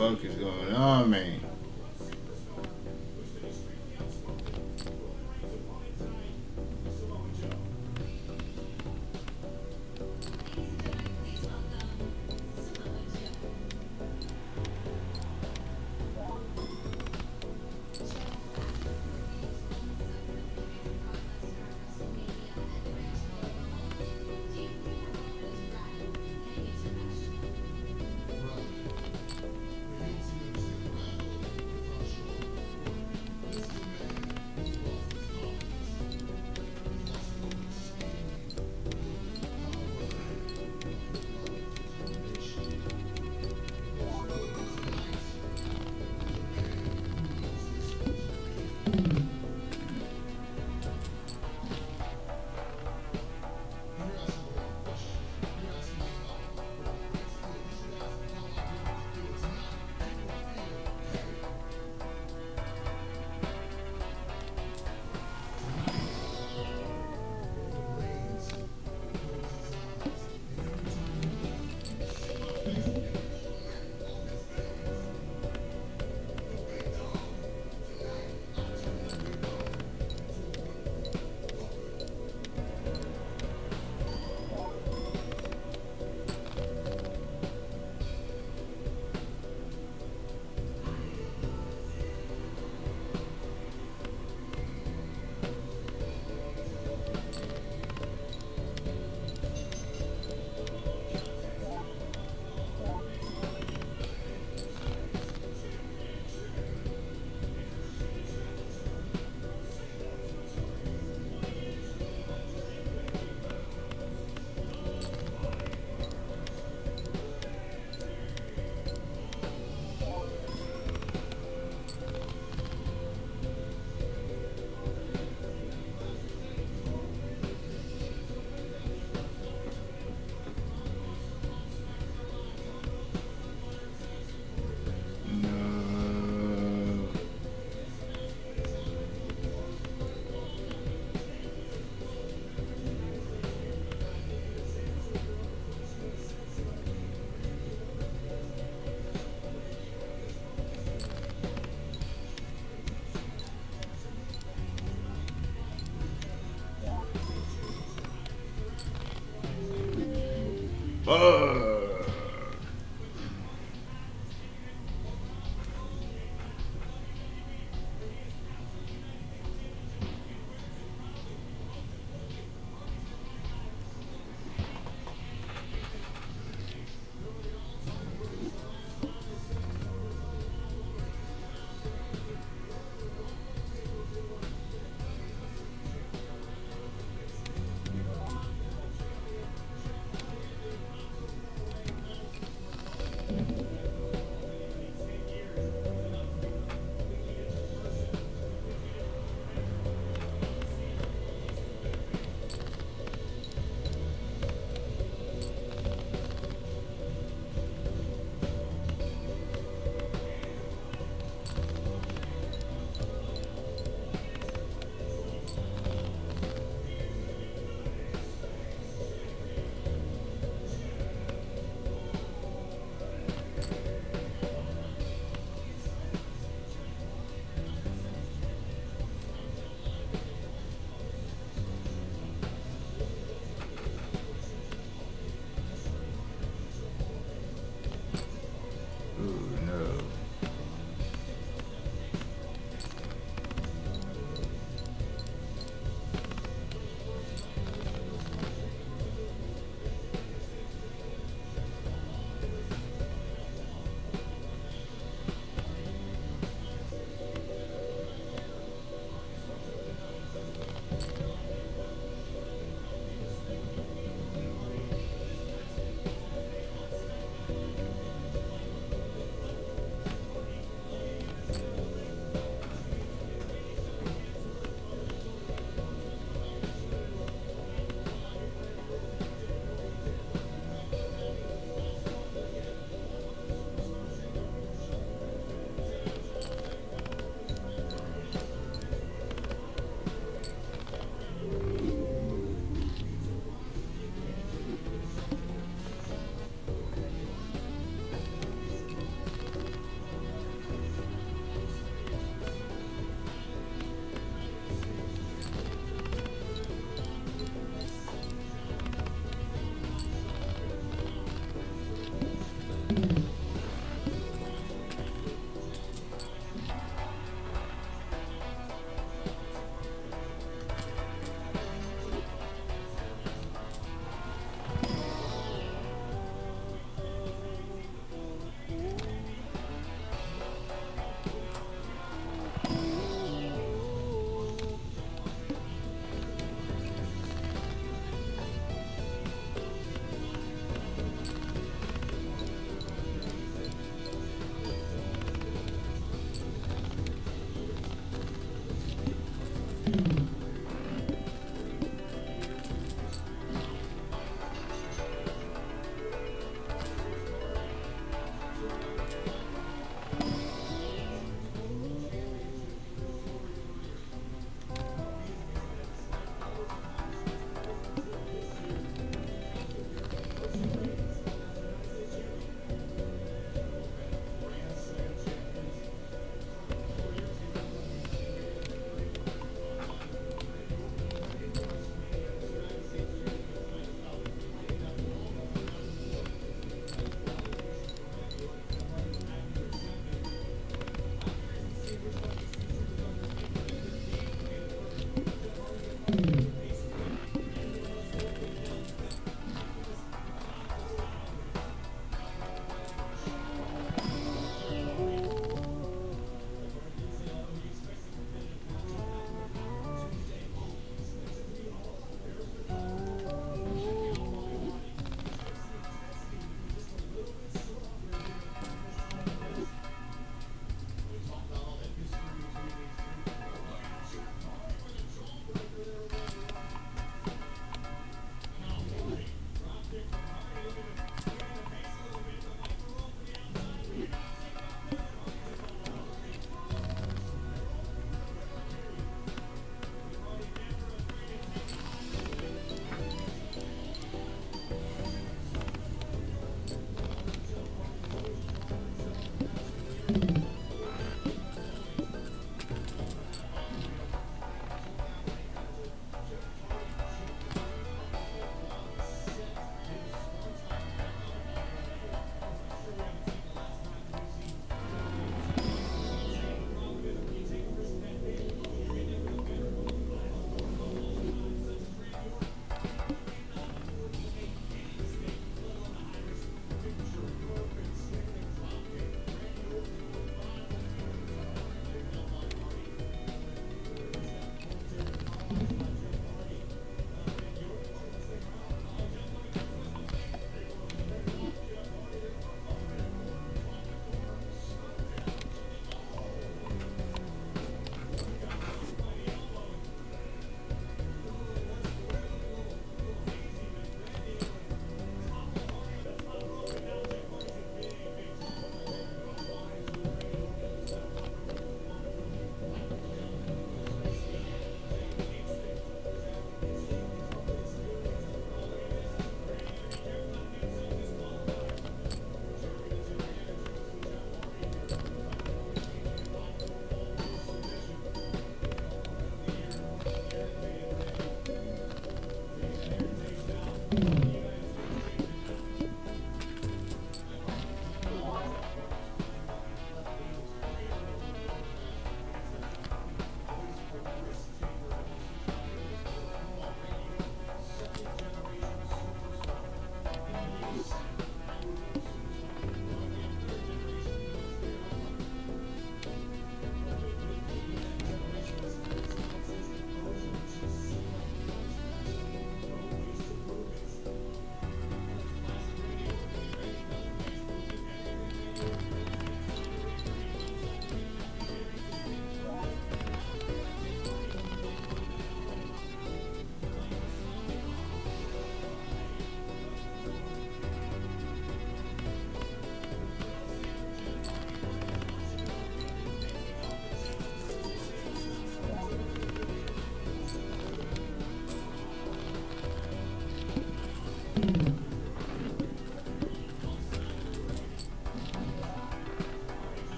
fuck is going on, man?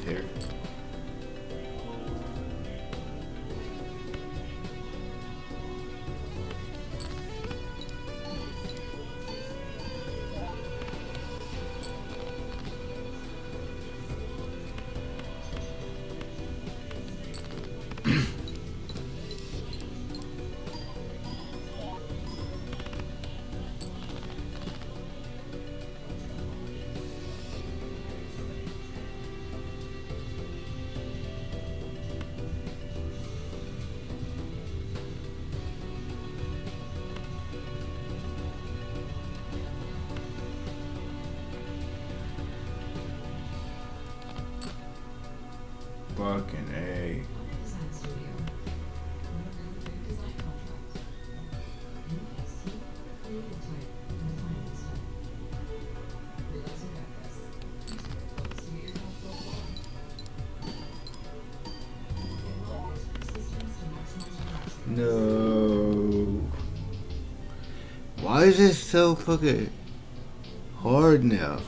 here. Fucking A. No. Why is this so fucking hard now?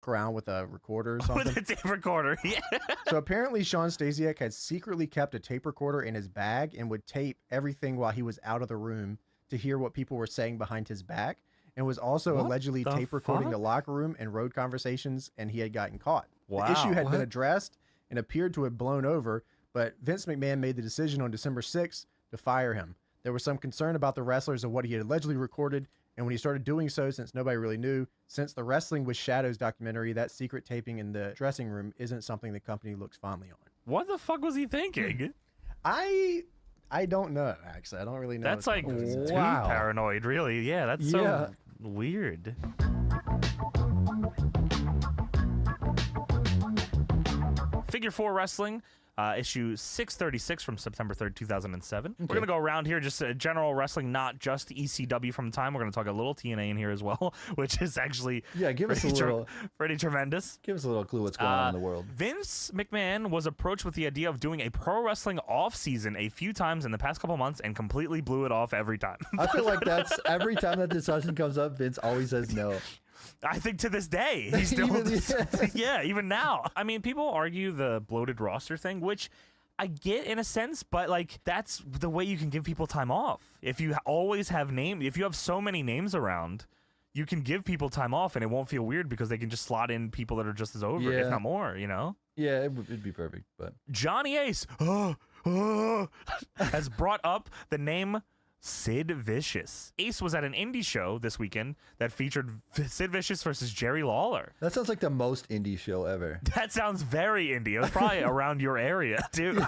around with a recorder or something. With a tape recorder. Yeah. So apparently Sean Stasiak had secretly kept a tape recorder in his bag and would tape everything while he was out of the room to hear what people were saying behind his back, and was also What allegedly the tape recording fuck? the locker room and road conversations, and he had gotten caught. Wow. The issue had been What? addressed and appeared to have blown over, but Vince McMahon made the decision on December 6th to fire him. There was some concern about the wrestlers of what he had allegedly recorded, and when he started doing so, since nobody really knew, since the Wrestling with Shadows documentary, that secret taping in the dressing room isn't something the company looks fondly on. What the fuck was he thinking? I don't know, actually. I don't really know. That's like too Wow. paranoid, really. Yeah, that's Yeah. so weird. Figure 4 Wrestling, issue 636 from September 3rd, 2007. We're going to go around here, just general wrestling, not just ECW from the time. We're going to talk a little TNA in here as well, which is actually Give us a pretty, little. pretty tremendous. Give us a little clue what's going on in the world. Vince McMahon was approached with the idea of doing a pro wrestling off season a few times in the past couple months and completely blew it off every time. I feel like that's every time that discussion comes up, Vince always says no. I think to this day, he's still, Even- yeah, even now. I mean, people argue the bloated roster thing, which I get in a sense, but like that's the way you can give people time off. If you always have if you have so many names around, you can give people time off and it won't feel weird because they can just slot in people that are just as over, if Yeah. not more, you know? Yeah, it'd be perfect, but Johnny Ace has brought up the name Sid Vicious. Ace was at an indie show this weekend that featured Sid Vicious versus Jerry Lawler. that sounds like the most indie show ever. That sounds very indie. It was probably around your area, dude.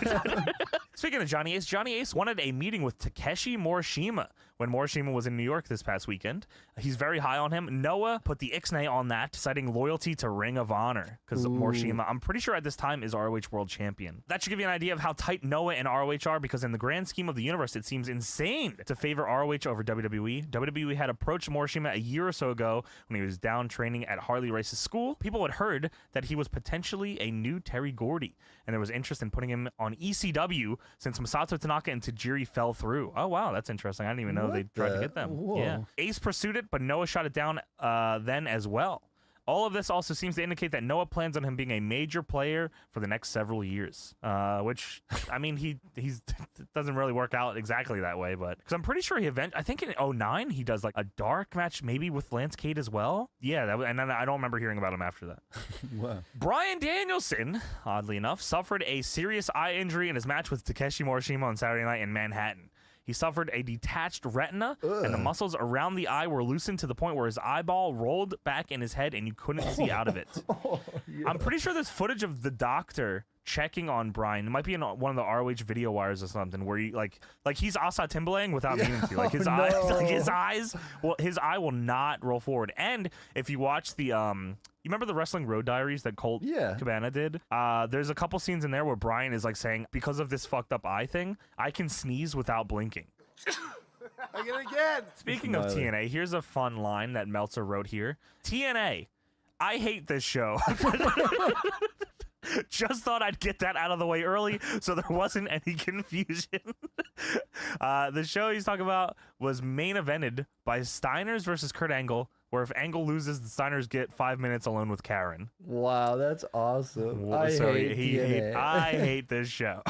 Speaking of Johnny Ace wanted a meeting with Takeshi Morishima when Morishima was in New York this past weekend. He's very high on him. Noah put the ixnay on that, citing loyalty to Ring of Honor, because Morishima, I'm pretty sure at this time, is ROH World Champion. That should give you an idea of how tight Noah and ROH are, because in the grand scheme of the universe, it seems insane to favor ROH over WWE. WWE had approached Morishima a year or so ago when he was down training at Harley Race's school. People had heard that he was potentially a new Terry Gordy, and there was interest in putting him on ECW since Masato Tanaka and Tajiri fell through. Oh, wow, that's interesting. I didn't even know they tried to get them. Whoa. Yeah. Ace pursued it, but Noah shot it down then as well. All of this also seems to indicate that Noah plans on him being a major player for the next several years, which, I mean, he's doesn't really work out exactly that way, but because I'm pretty sure I think in 2009 he does like a dark match maybe with Lance Cade as well. Yeah, and then I don't remember hearing about him after that. Wow. Bryan Danielson, oddly enough, suffered a serious eye injury in his match with Takeshi Morishima on Saturday night in Manhattan. He suffered a detached retina, and the muscles around the eye were loosened to the point where his eyeball rolled back in his head and you couldn't see out of it. I'm pretty sure there's footage of the doctor checking on Brian. It might be in one of the ROH video wires or something where he like he's Asa Timbalang without meaning to. Like his eyes, his eye will not roll forward. And if you watch the you remember the Wrestling Road Diaries that Colt Cabana did? There's a couple scenes in there where Brian is like saying, because of this fucked up eye thing, I can sneeze without blinking. Again. Speaking of TNA, here's a fun line that Meltzer wrote here. TNA, I hate this show. Just thought I'd get that out of the way early so there wasn't any confusion. The show he's talking about was main evented by Steiners versus Kurt Angle, where if Angle loses, the Steiners get 5 minutes alone with Karen. Wow, that's awesome. I hate this show.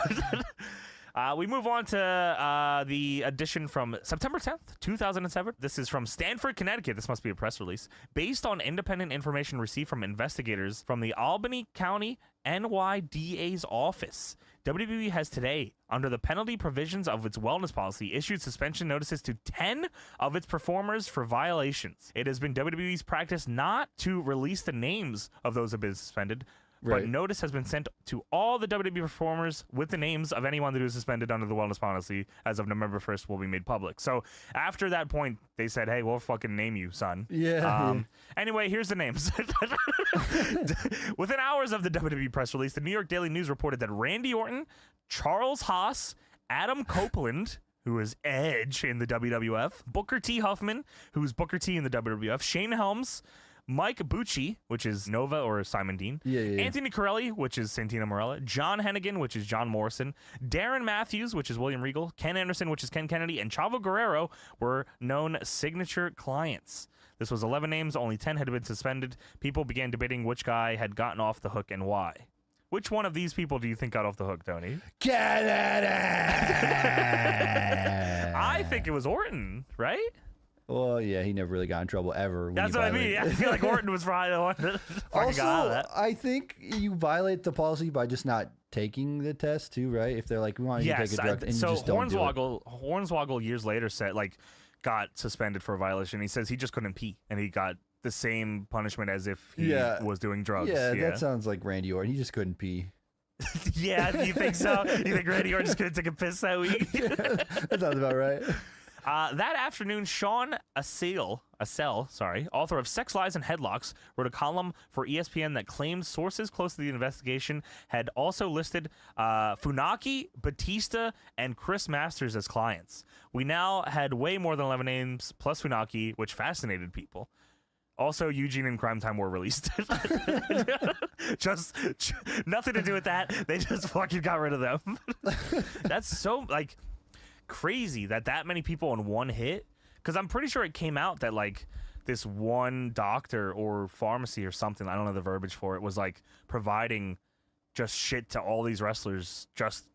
We move on to the edition from September 10th, 2007. This is from Stamford, Connecticut. This must be a press release. Based on independent information received from investigators from the Albany County NYDA's office, WWE has today, under the penalty provisions of its wellness policy, issued suspension notices to 10 of its performers for violations. It has been WWE's practice not to release the names of those who have been suspended, but notice has been sent to all the WWE performers with the names of anyone that was suspended under the wellness policy as of November 1st will be made public. So after that point, they said, hey, we'll fucking name you, son. Anyway, here's the names. Within hours of the WWE press release, the New York Daily News reported that Randy Orton, Charles Haas, Adam Copeland, who is Edge in the WWF, Booker T. Huffman, who's Booker T in the WWF, Shane Helms, Mike Bucci, which is Nova or Simon Dean, Anthony Corelli, which is Santino Marella, John Hennigan, which is John Morrison, Darren Matthews, which is William Regal, Ken Anderson, which is Ken Kennedy, and Chavo Guerrero were known signature clients. This was 11 names, only 10 had been suspended. People began debating which guy had gotten off the hook and why. Which one of these people do you think got off the hook, Tony? Kennedy! I think it was Orton, right? Well, yeah, he never really got in trouble ever. when That's he what I mean. violated- I feel like Orton was probably the one that fucking got out of that. I think you violate the policy by just not taking the test too, right? If they're like, we want you to take a drug, and so you just don't do it. Hornswoggle years later said got suspended for a violation. He says he just couldn't pee, and he got the same punishment as if he was doing drugs. Yeah, that sounds like Randy Orton. He just couldn't pee. Yeah, you think so? You think Randy Orton just couldn't take a piss that week? That sounds about right. That afternoon, Sean Assel, author of Sex Lies and Headlocks, wrote a column for ESPN that claimed sources close to the investigation had also listed Funaki, Batista, and Chris Masters as clients. We now had way more than 11 names plus Funaki, which fascinated people. Also, Eugene and Crime Time were released. just nothing to do with that. They just fucking got rid of them. That's so crazy that many people in one hit. Because I'm pretty sure it came out that this one doctor or pharmacy or something, I don't know the verbiage for it, was providing just shit to all these wrestlers just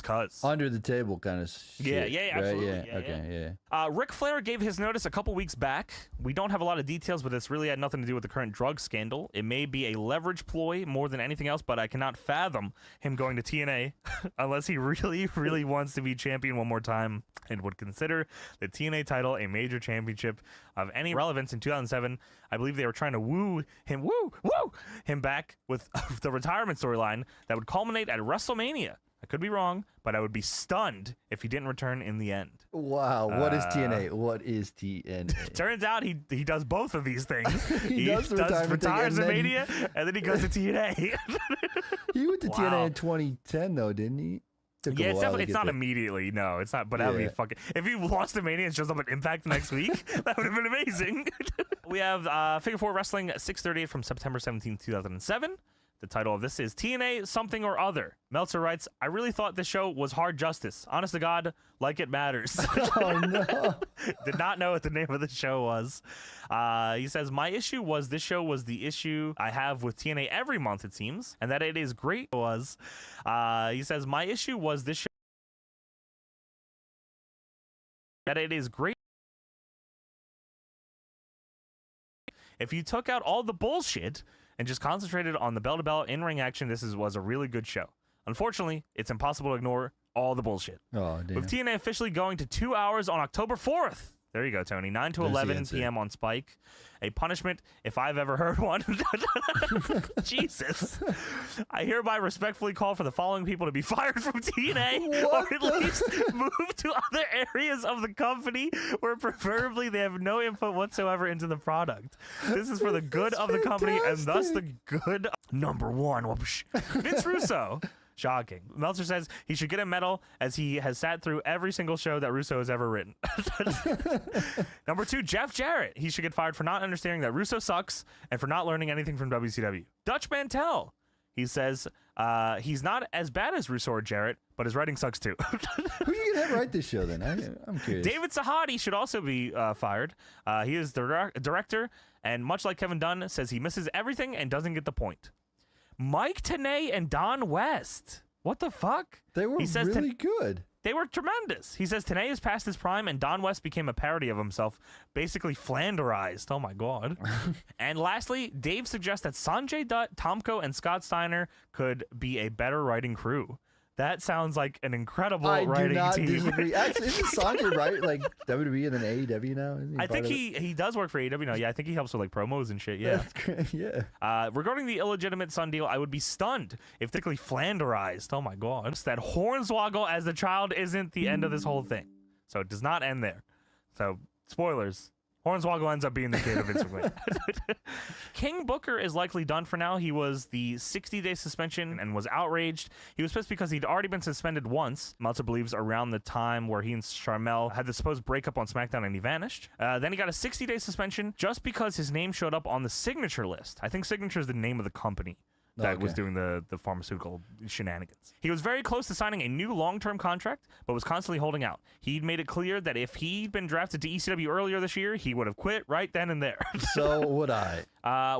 cuz. Under the table kind of shit. Yeah, right? absolutely. Yeah, Yeah, okay, yeah. Ric Flair gave his notice a couple weeks back. We don't have a lot of details, but this really had nothing to do with the current drug scandal. It may be a leverage ploy more than anything else, but I cannot fathom him going to TNA unless he really, really wants to be champion one more time and would consider the TNA title a major championship of any relevance. In 2007, I believe they were trying to woo him back with the retirement storyline that would culminate at WrestleMania. I could be wrong, but I would be stunned if he didn't return in the end. Wow, what is TNA? What is TNA? Turns out he does both of these things. He does the retirement thing, retires and in then- Mania, and then he goes to TNA. He went to Wow. TNA in 2010, though, didn't he? Took Yeah, a it's while to definitely get not there. immediately. No, it's not. But that would be Yeah. fucking. If he lost to Mania and shows up at Impact next week, that would have been amazing. We have Figure 4 Wrestling 638 from September 17, 2007. The title of this is TNA Something or Other. Meltzer writes, I really thought this show was hard justice. Honest to God, like it matters. Oh, no. Did not know what the name of the show was. He says, my issue was this show was the issue I have with TNA every month, it seems, and that it is great. He says, my issue was this show. That it is great. If you took out all the bullshit and just concentrated on the bell-to-bell in-ring action, was a really good show. Unfortunately, it's impossible to ignore all the bullshit. Oh, damn. With TNA officially going to 2 hours on October 4th. There you go, Tony. 9 to There's the 11 answer. p.m. on Spike. A punishment, if I've ever heard one. Jesus. I hereby respectfully call for the following people to be fired from TNA What or at the- least move to other areas of the company where preferably they have no input whatsoever into the product. This is for the good of the company and thus the good. Number one, whoosh. Vince Russo. Shocking. Meltzer says he should get a medal as he has sat through every single show that Russo has ever written. Number 2, Jeff Jarrett. He should get fired for not understanding that Russo sucks and for not learning anything from WCW. Dutch Mantel. He says he's not as bad as Russo or Jarrett, but his writing sucks too. Who you gonna have write this show then? I'm curious. David Sahadi should also be fired. He is the director, and much like Kevin Dunn, says he misses everything and doesn't get the point. Mike Tenay and Don West. What the fuck? They were He says really good. They were tremendous. He says Tenay is past his prime, and Don West became a parody of himself, basically Flanderized. Oh my god. And lastly, Dave suggests that Sanjay Dutt, Tomko, and Scott Steiner could be a better writing crew. That sounds like an incredible I do writing not team. disagree. Actually, isn't Sanjay right? Like WWE and then AEW now? Isn't he I part think of it? he does work for AEW now. Yeah, I think he helps with promos and shit. Yeah. That's great. Yeah. Regarding the illegitimate son deal, I would be stunned if particularly Flanderized. Oh my god. That Hornswoggle as the child isn't the end of this whole thing. So it does not end there. So, spoilers. Hornswoggle ends up being the kid of Vince McMahon. King Booker is likely done for now. He was the 60-day suspension and was outraged. He was pissed because he'd already been suspended once. Meltzer believes around the time where he and Sharmell had the supposed breakup on SmackDown and he vanished. Then he got a 60-day suspension just because his name showed up on the signature list. I think signature is the name of the company. that was doing the pharmaceutical shenanigans. He was very close to signing a new long-term contract, but was constantly holding out. He'd made it clear that if he'd been drafted to ECW earlier this year, he would have quit right then and there. So would I.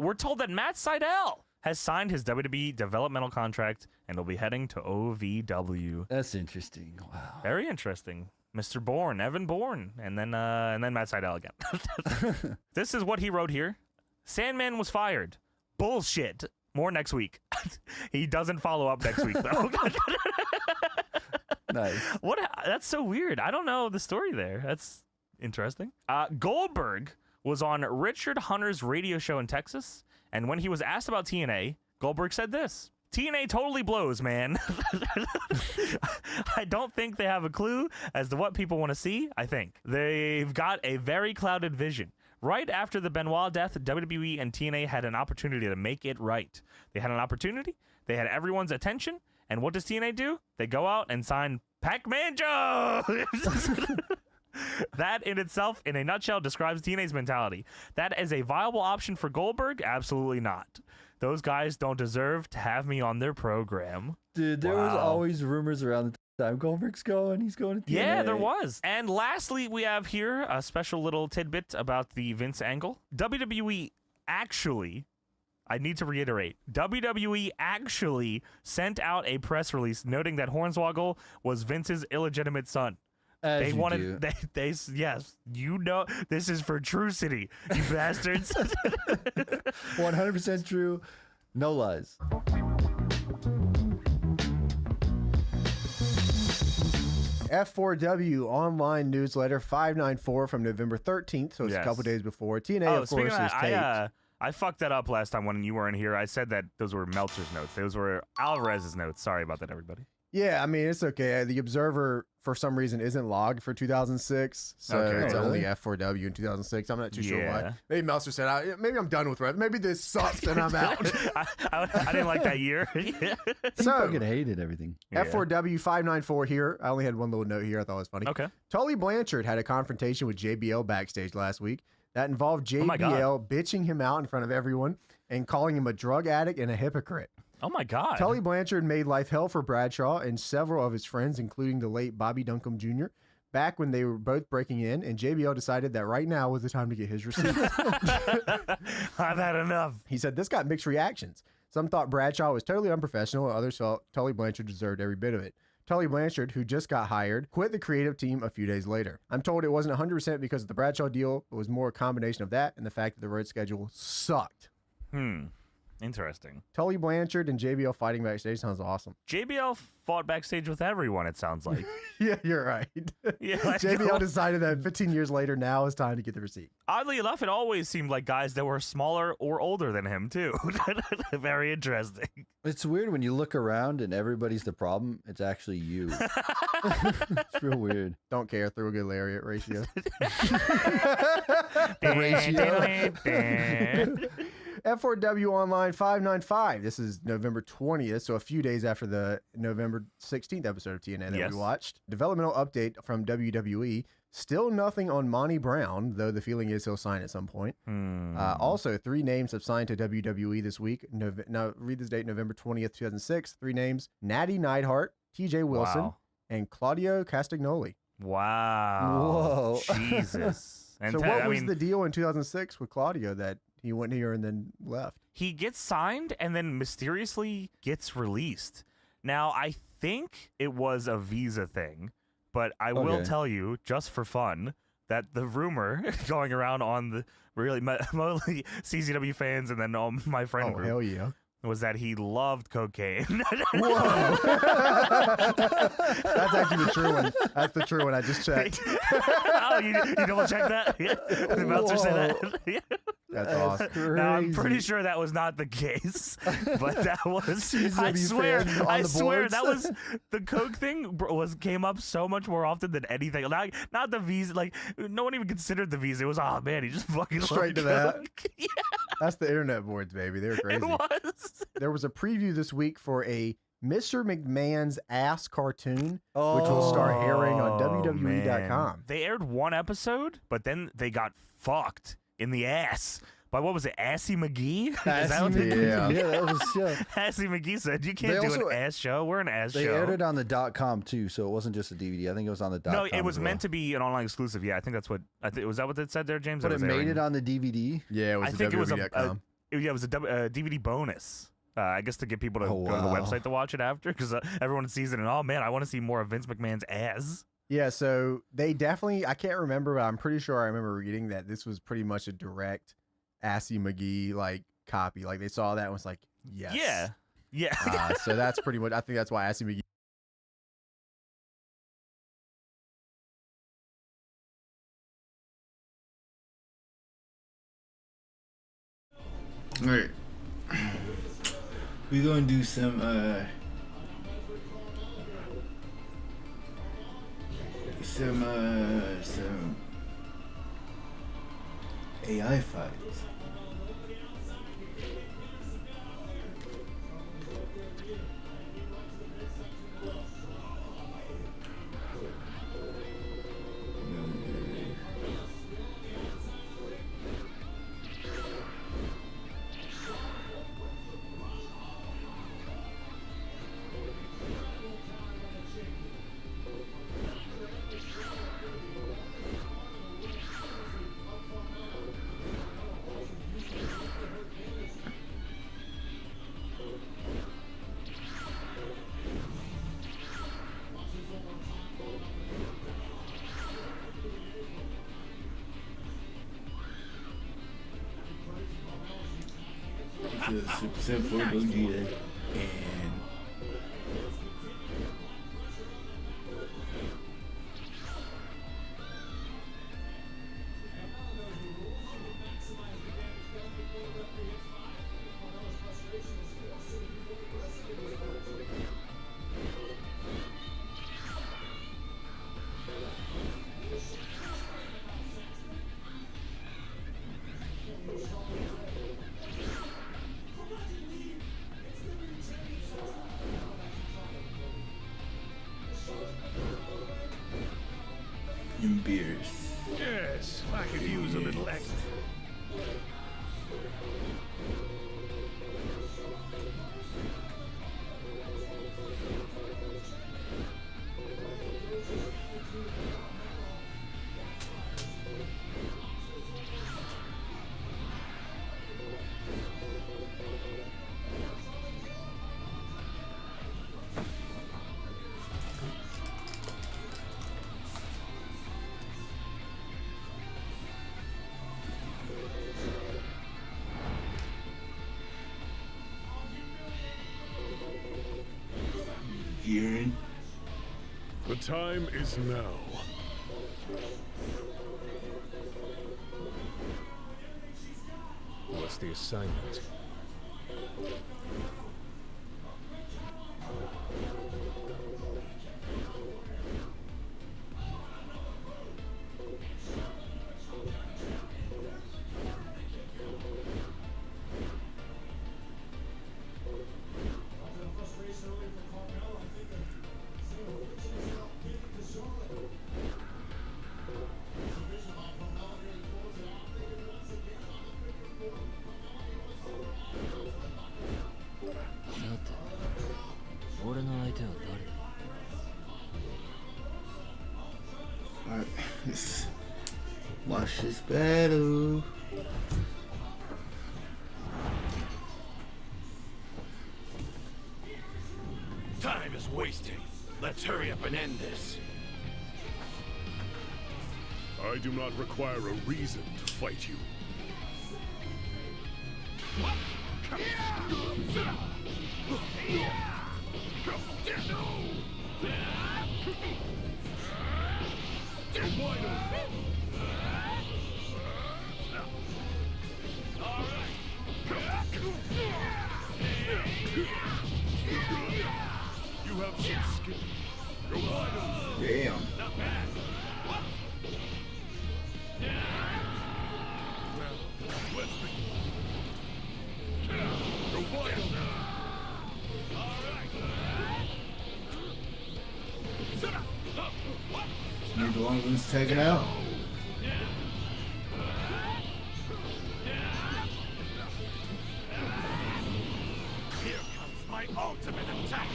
We're told that Matt Sydal has signed his WWE developmental contract and will be heading to OVW. That's interesting. Wow. Very interesting. Mr. Bourne, Evan Bourne, and then Matt Sydal again. This is what he wrote here. Sandman was fired. Bullshit. More next week. He doesn't follow up next week, though. Nice. What? That's so weird. I don't know the story there. That's interesting. Goldberg was on Richard Hunter's radio show in Texas, and when he was asked about TNA, Goldberg said this. TNA totally blows, man. I don't think they have a clue as to what people want to see. I think they've got a very clouded vision. Right after the Benoit death, WWE and TNA had an opportunity to make it right. They had an opportunity. They had everyone's attention. And what does TNA do? They go out and sign Pac-Man Joe. That in itself, in a nutshell, describes TNA's mentality. That is a viable option for Goldberg? Absolutely not. Those guys don't deserve to have me on their program. Dude, there was always rumors around the time Goldberg's going. He's going to TNA. Yeah, there was. And lastly, we have here a special little tidbit about the Vince angle. WWE actually, I need to reiterate, WWE actually sent out a press release noting that Hornswoggle was Vince's illegitimate son. As They you wanted, do. yes, you know, this is for True City, you bastards. 100% true. No lies. F4W online newsletter 594 from November 13th, so it's a Yes. couple days before. TNA, of speaking course, of is that, taped. I fucked that up last time when you weren't here. I said that those were Meltzer's notes. Those were Alvarez's notes. Sorry about that, everybody. Yeah, I mean, it's okay. The Observer, for some reason, isn't logged for 2006, so Okay. it's Oh, only really? F4W in 2006. I'm not too sure Yeah. why. Maybe Meltzer said, maybe I'm done with it. Maybe this sucks and I'm out. I didn't like that year. Yeah. He So, fucking hated everything. F4W 594 here. I only had one little note here I thought was funny. Okay. Tully Blanchard had a confrontation with JBL backstage last week that involved my God. JBL bitching him out in front of everyone and calling him a drug addict and a hypocrite. Oh my God. Tully Blanchard made life hell for Bradshaw and several of his friends, including the late Bobby Duncombe Jr., back when they were both breaking in, and JBL decided that right now was the time to get his receipt. I've had enough. He said this got mixed reactions. Some thought Bradshaw was totally unprofessional, and others felt Tully Blanchard deserved every bit of it. Tully Blanchard, who just got hired, quit the creative team a few days later. I'm told it wasn't 100% because of the Bradshaw deal. It was more a combination of that and the fact that the road schedule sucked. Interesting. Tully Blanchard and JBL fighting backstage sounds awesome. JBL fought backstage with everyone, it sounds like. Yeah, you're right. Yeah, like- JBL decided that 15 years later, now is time to get the receipt. Oddly enough, it always seemed like guys that were smaller or older than him, too. Very interesting. It's weird when you look around and everybody's the problem. It's actually you. It's real weird. Don't care. Throw a good lariat ratio. F4W Online 595. This is November 20th, so a few days after the November 16th episode of TNA that Yes. we watched. Developmental update from WWE. Still nothing on Monty Brown, though the feeling is he'll sign at some point. Also, 3 names have signed to WWE this week. Now, read this date, November 20th, 2006. 3 names, Natty Neidhart, TJ Wilson, Wow. and Claudio Castagnoli. Wow. Whoa. Jesus. And So Ted, what I was mean, the deal in 2006 with Claudio that he went here and then left? he gets signed and then mysteriously gets released. Now, I think it was a visa thing, but I will Okay. tell you, just for fun, that the rumor going around on the mostly CZW fans and then my friend Oh, group hell yeah. was that he loved cocaine. Whoa. That's actually the true one. That's the true one. I just checked. Oh, you double check that? Yeah. The Meltzer say that? Yeah. That's awesome. Crazy. Now, I'm pretty sure that was not the case, but that was. I CZW swear, fans on I the swear boards. that was the coke thing. Came up so much more often than anything. Not the visa. Like no one even considered the visa. It was man, he just fucking Straight loved to that. coke. Yeah, That's the internet boards, baby. They were crazy. it was. There was a preview this week for a Mr. McMahon's ass cartoon, which will star airing on WWE.com. They aired one episode, but then they got fucked in the ass by what was it, Assy McGee? Is that Assy what they- Yeah. Yeah, that was yeah. Assy McGee said, "You can't They do also- an ass show. We're an ass They show." aired it on the .com too, so it wasn't just a DVD. I think it was on the .com. No, it was as meant well. to be an online exclusive. Yeah, I think that's what. Was that what it said there, James? But That it was made airing- it on the DVD. Yeah, it was I the think it was WWE.com. it was a DVD bonus. I guess to get people to Oh, go to the wow. website to watch it after, because everyone sees it and oh man, I want to see more of Vince McMahon's ass. Yeah, so they definitely, I can't remember, but I'm pretty sure I remember reading that this was pretty much a direct Assy McGee like copy. Like they saw that and was like, yes. Yeah, yeah. So that's pretty much, I think that's why Assy McGee. Alright. We're gonna do some AI fights. To Super Simple Gogeta and beers. Yes, I could use a little extra. Gearing. The time is now. What's the assignment? Alright, let's watch this battle. Time is wasting. Let's hurry up and end this. I do not require a reason to fight you. You have some skill. You're wide open. Damn. Not bad. Let's begin. You're wide open. Need the long ones taken out. my ultimate attack.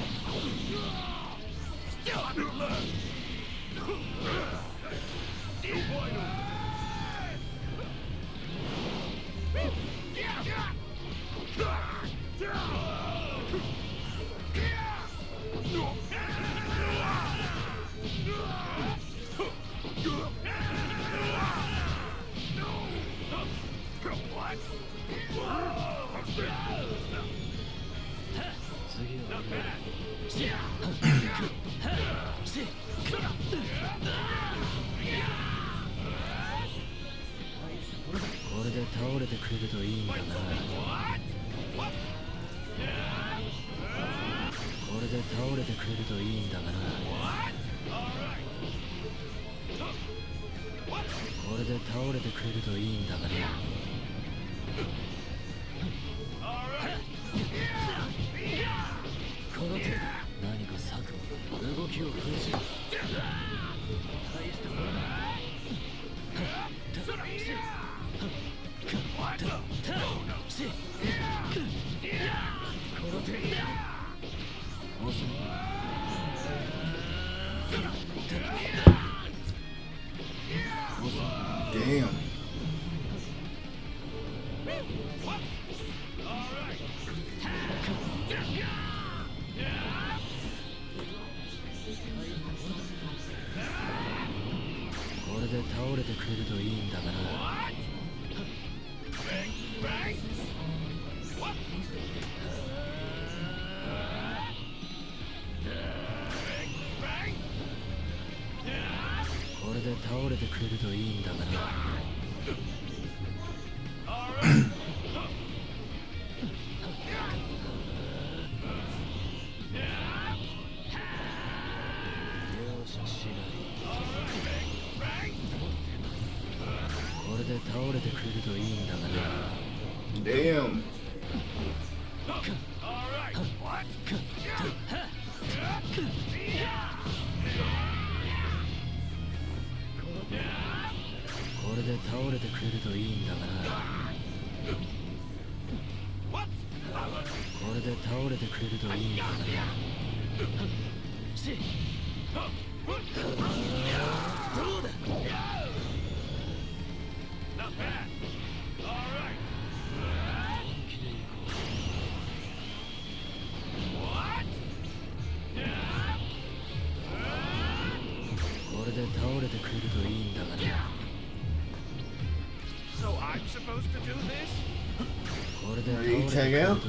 Still haven't learned. Damn. Damn. So I'm supposed to do this? Did he tag out?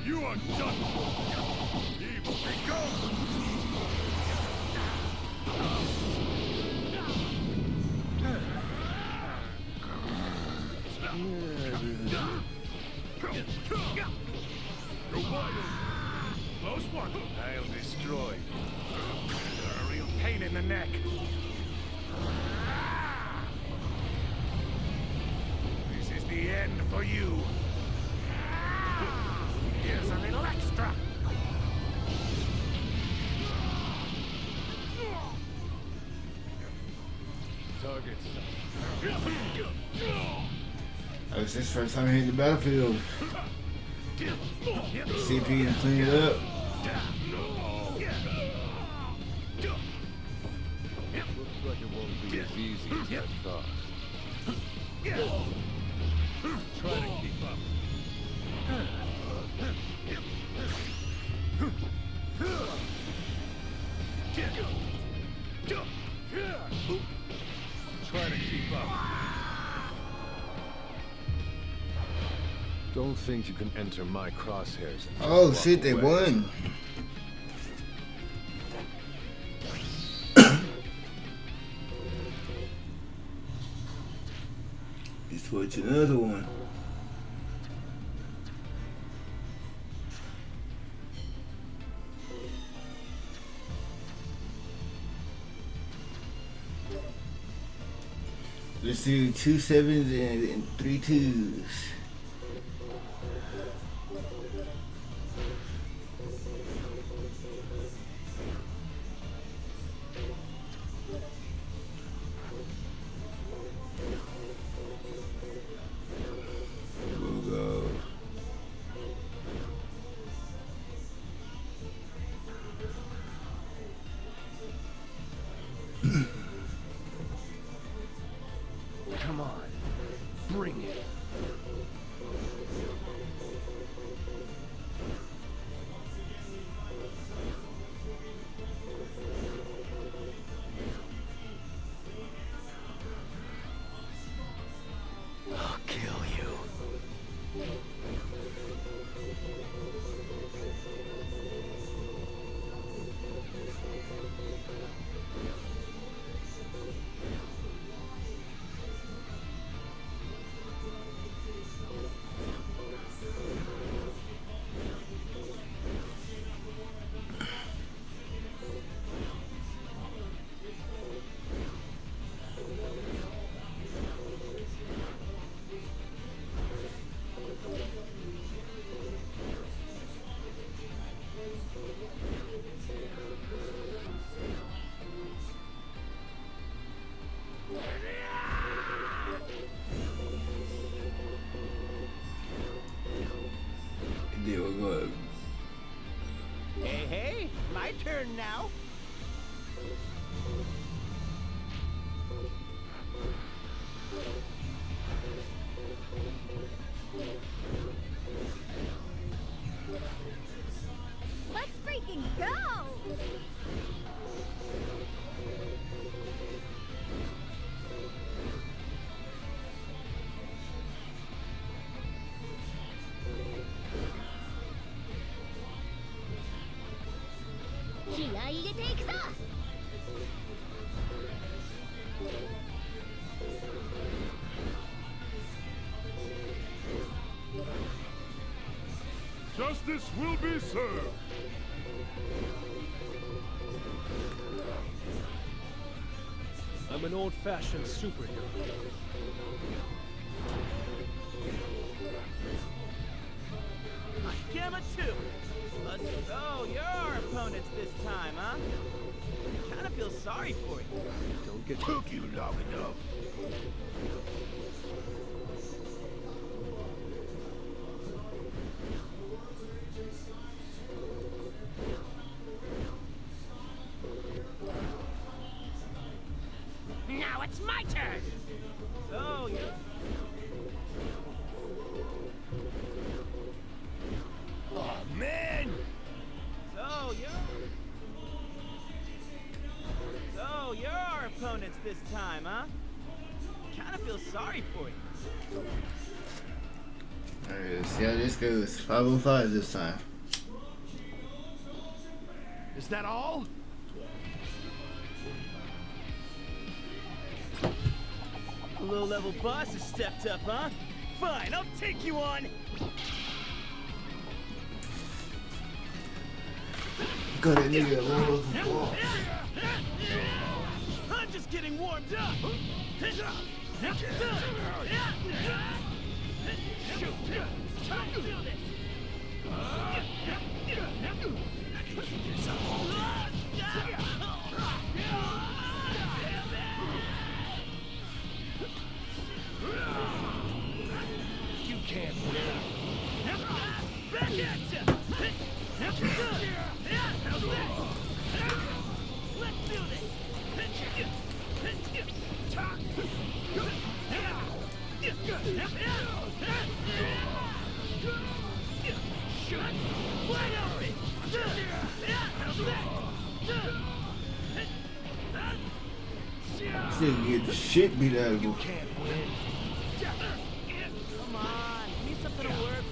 You are done for. Evil be gone. Close one. I'll destroy. You're a real pain in the neck. This is the end for you. Here's a little extra. Targets. That was his first time hitting the battlefield. See if he can clean it up. Looks like it won't be as easy as I thought. Don't think you can enter my crosshairs. and just Oh walk shit, they away. won. Let's watch another one. Let's do 2 sevens and 3 twos. We'll go. Come on, bring it. I'll kill you. There we go. Hey, hey, my turn now. Let's freaking go! Justice will be served. I'm an old-fashioned superhero. Gamma 2. So, you're our opponents this time, huh? Kinda feel sorry for you. Don't get took you long enough. Now it's my turn. So, you're... Oh man! So, you're our opponents this time, huh? Kinda feel sorry for you. Alright, let's see how this goes. 5 on 5 this time. Is that all? The low-level boss has stepped up, huh? Fine, I'll take you on. Got a nigga along the wall. I'm just getting warmed up. You can't win. Back at ya. Let's do Still get the shit beat out of him. You can't win. Come on, give me something to work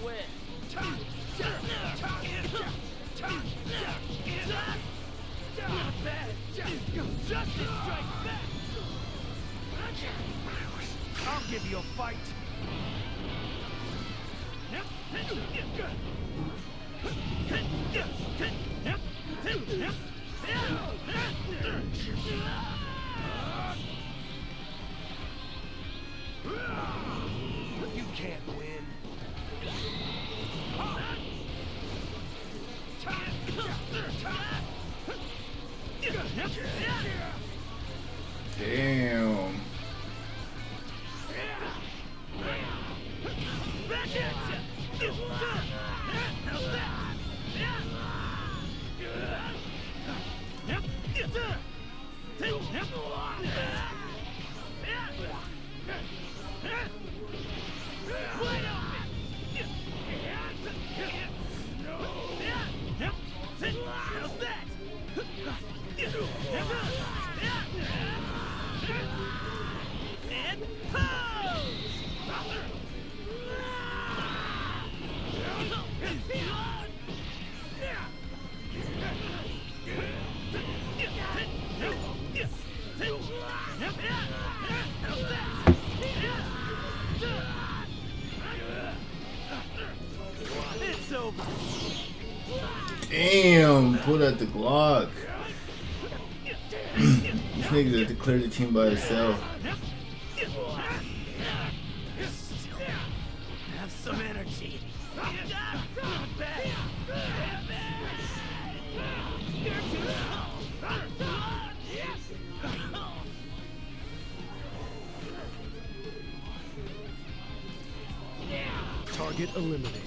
It's over. Damn, pulled out the Glock. This nigga had to clear the team by himself. Have some energy. Target eliminated.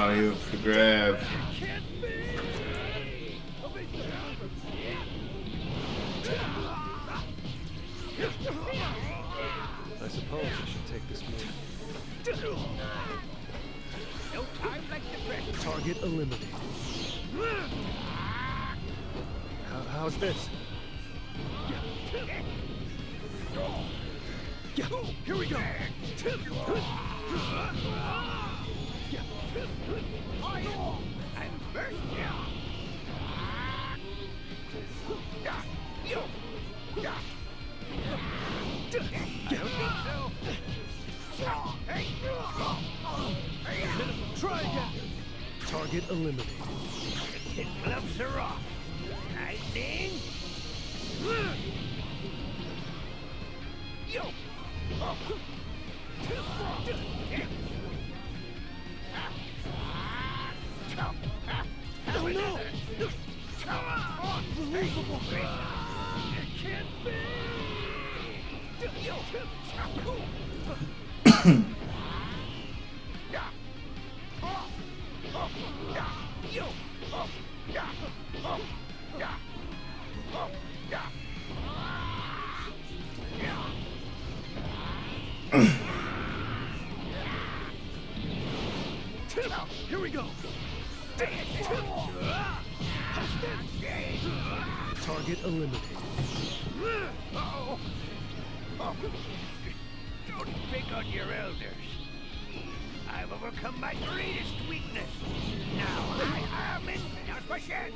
Oh, you for the grab. I suppose I should take this move. No time like the present. Target eliminated. How's this? Here we go. I'm first. Try again. Target eliminated. His gloves are off. I think. Yo. Oh no! Unbelievable! It can't be. Here we go. Target eliminated. Don't pick on your elders. I've overcome my greatest weakness. Now I am in position.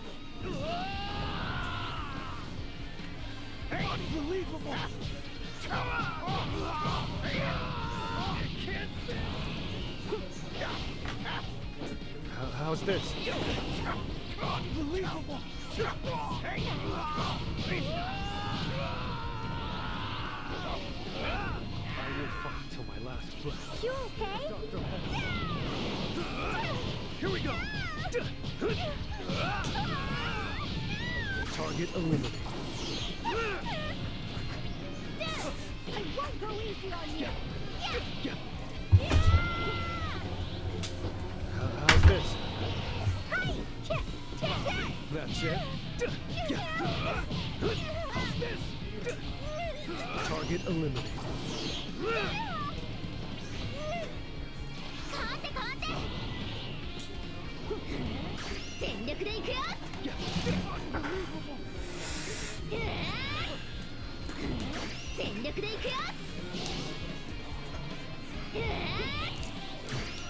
Unbelievable! How's this? Unbelievable! I will fight till my last breath. You okay? Here we go! Target eliminated. I won't go easy on you. How's this? Hi! Check! Check that! That's it? How's this? Target eliminated. 変わって変わって全力でいくよ全力でいくよ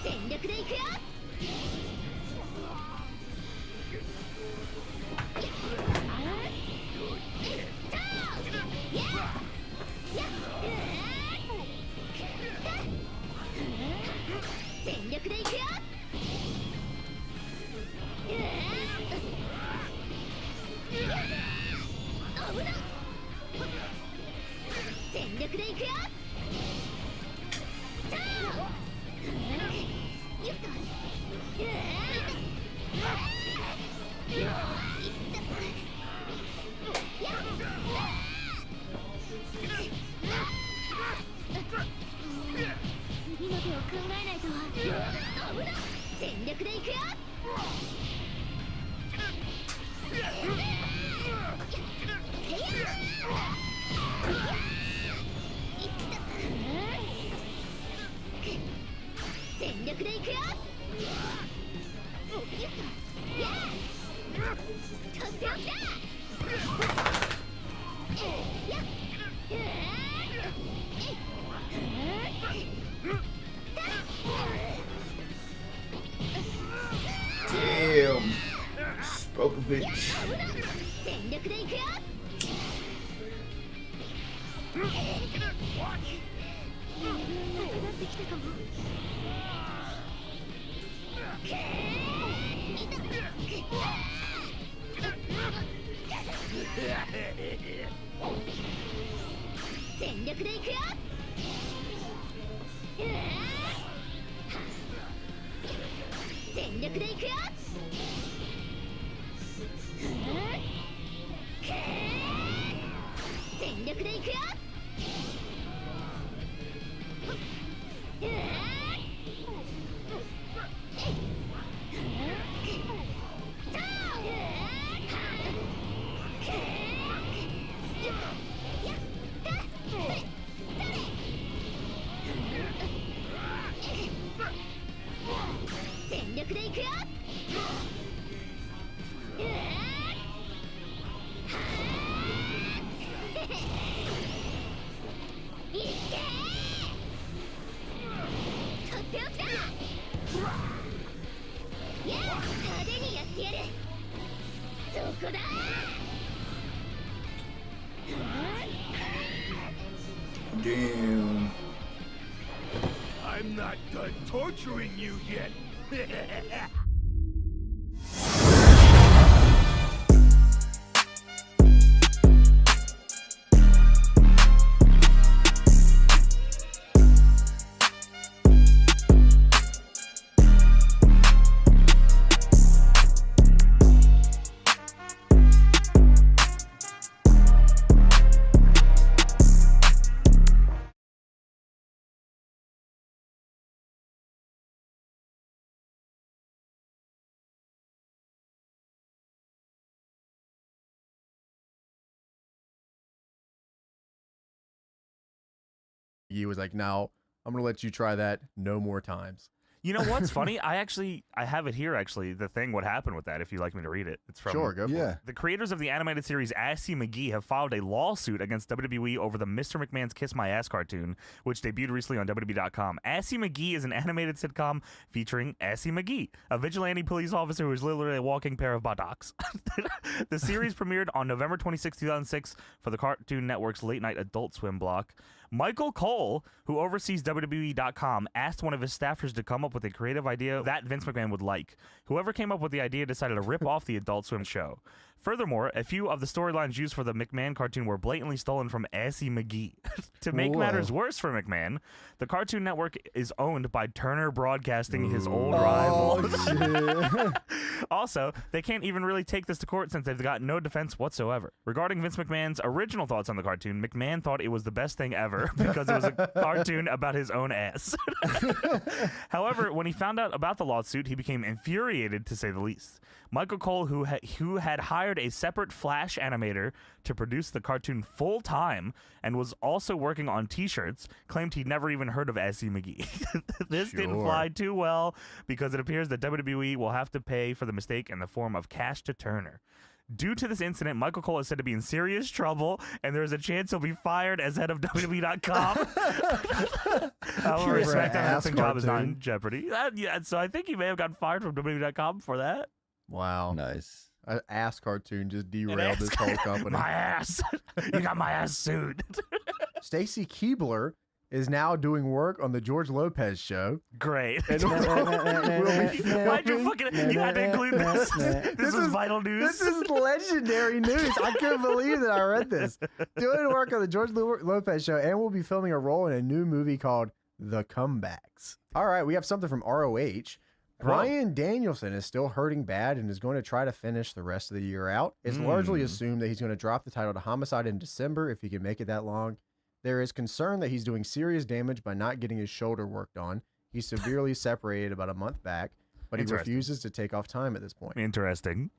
全力でいくよ全力でいくよ危ない全力でいくよよっと次の手を考えないと。危なっ。全力でいくよ。全力でいくよ。とっておきだ。Damn. Sprokovich. 全力でいくよ。なくなってきたかも。全力でいくよ。全力でいくよ。全力でいくよ。全力でいくよ。いけー。とっておきだ。やあ、派手にやってやる。そこだ。Damn. I'm not done torturing you yet. He was like, "No, I'm gonna let you try that no more times." You know what's funny? I have it here, actually, the thing, what happened with that, if you'd like me to read it. It's from Sure, go for Yeah. it. the creators of the animated series Assy McGee have filed a lawsuit against WWE over the Mr. McMahon's Kiss My Ass cartoon, which debuted recently on WWE.com. Assy McGee is an animated sitcom featuring Assy McGee, a vigilante police officer who is literally a walking pair of buttocks. The series premiered on November 26, 2006 for the Cartoon Network's late-night Adult Swim block. Michael Cole, who oversees WWE.com, asked one of his staffers to come up with a creative idea that Vince McMahon would like. Whoever came up with the idea decided to rip off the Adult Swim show. Furthermore, a few of the storylines used for the McMahon cartoon were blatantly stolen from Assy McGee. To make matters worse for McMahon, the Cartoon Network is owned by Turner Broadcasting, his old rival. Shit. Also, they can't even really take this to court since they've got no defense whatsoever. Regarding Vince McMahon's original thoughts on the cartoon, McMahon thought it was the best thing ever because it was a cartoon about his own ass. However, when he found out about the lawsuit, he became infuriated, to say the least. Michael Cole, who had hired a separate Flash animator to produce the cartoon full-time and was also working on T-shirts, claimed he'd never even heard of Assy McGee. This didn't fly too well because it appears that WWE will have to pay for the mistake in the form of cash to Turner. Due to this incident, Michael Cole is said to be in serious trouble, and there's a chance he'll be fired as head of WWE.com. However, his SmackDown announcing job is not in jeopardy. Yeah, so I think he may have gotten fired from WWE.com for that. Wow. Nice. An ass cartoon just derailed this whole company. My ass. You got my ass sued. Stacy Keebler is now doing work on the George Lopez show. Great. And Why'd you fucking... You had to include this. This was vital news. This is legendary news. I couldn't believe that I read this. Doing work on the George Lopez show, and we'll be filming a role in a new movie called The Comebacks. All right, we have something from ROH. Bryan Danielson is still hurting bad and is going to try to finish the rest of the year out. It's largely assumed that he's going to drop the title to Homicide in December if he can make it that long. There is concern that he's doing serious damage by not getting his shoulder worked on. He's severely separated about a month back, but he refuses to take off time at this point. Interesting.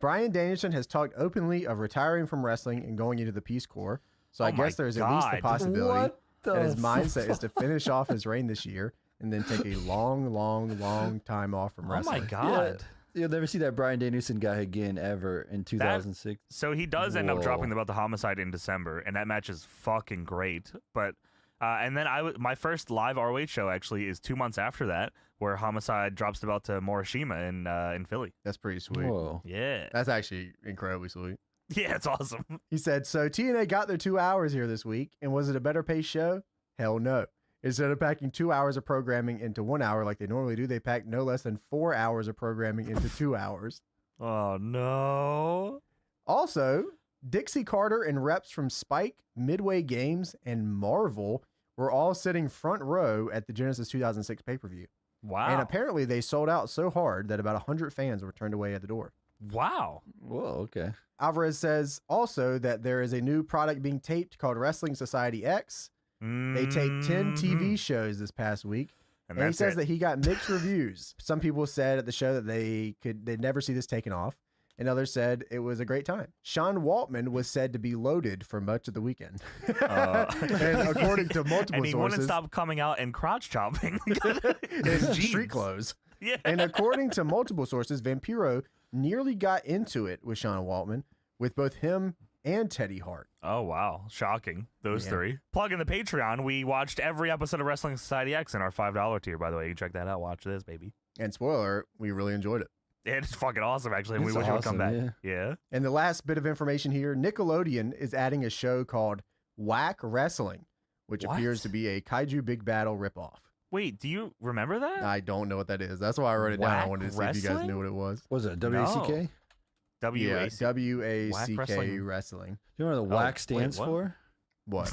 Bryan Danielson has talked openly of retiring from wrestling and going into the Peace Corps. So I guess there's at least the possibility that his mindset is to finish off his reign this year and then take a long time off from wrestling. Oh my God. Yeah. You'll never see that Bryan Danielson guy again ever in 2006. So he does end up dropping the belt to Homicide in December, and that match is fucking great. But and then my first live ROH show actually is 2 months after that, where Homicide drops the belt to Morishima in Philly. That's pretty sweet. Whoa. Yeah. That's actually incredibly sweet. Yeah, it's awesome. He said, so TNA got their 2 hours here this week, and was it a better paced show? Hell no. Instead of packing 2 hours of programming into 1 hour like they normally do, they packed no less than 4 hours of programming into 2 hours. Oh, no. Also, Dixie Carter and reps from Spike, Midway Games, and Marvel were all sitting front row at the Genesis 2006 pay-per-view. Wow. And apparently they sold out so hard that about 100 fans were turned away at the door. Wow. Whoa, okay. Alvarez says also that there is a new product being taped called Wrestling Society X. They taped 10 TV shows this past week. And he says that he got mixed reviews. Some people said at the show that they'd never see this taken off. And others said it was a great time. Sean Waltman was said to be loaded for much of the weekend. And according to multiple and he sources, wouldn't stop coming out and crotch chopping. in street clothes. Yeah. And according to multiple sources, Vampiro nearly got into it with Sean Waltman, with both him and Teddy Hart. Oh, wow. Shocking. Those three. Plug in the Patreon. We watched every episode of Wrestling Society X in our $5 tier, by the way. You can check that out. Watch this, baby. And spoiler, we really enjoyed it. It's fucking awesome, actually. And we It's wish it would come back. awesome, Yeah. And the last bit of information here, Nickelodeon is adding a show called Whack Wrestling, which What? appears to be a Kaiju Big Battle ripoff. Wait, do you remember that? I don't know what that is. That's why I wrote it down. I Whack wanted to see if you guys Wrestling? knew what it was. Was it WACK? Yeah, WAC. WACK Wrestling? Wrestling. You know what the WAC wait, stands what? for? What?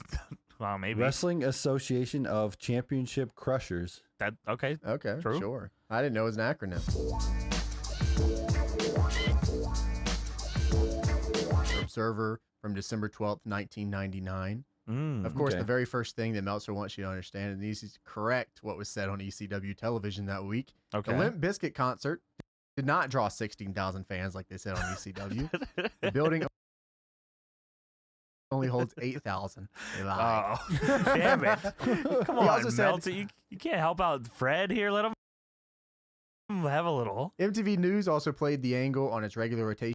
Well, maybe. Wrestling Association of Championship Crushers. That okay. Okay, True. sure. I didn't know it was an acronym. Observer from December 12th, 1999. Of course, okay. the very first thing that Meltzer wants you to understand, and he's to correct what was said on ECW television that week. Okay. The Limp Bizkit concert did not draw 16,000 fans like they said on ECW. The building only holds 8,000. They lied. Oh, damn it. Come He on, also said- Meltzer. You can't help out Fred here. Let him have a little. MTV News also played the angle on its regular rotation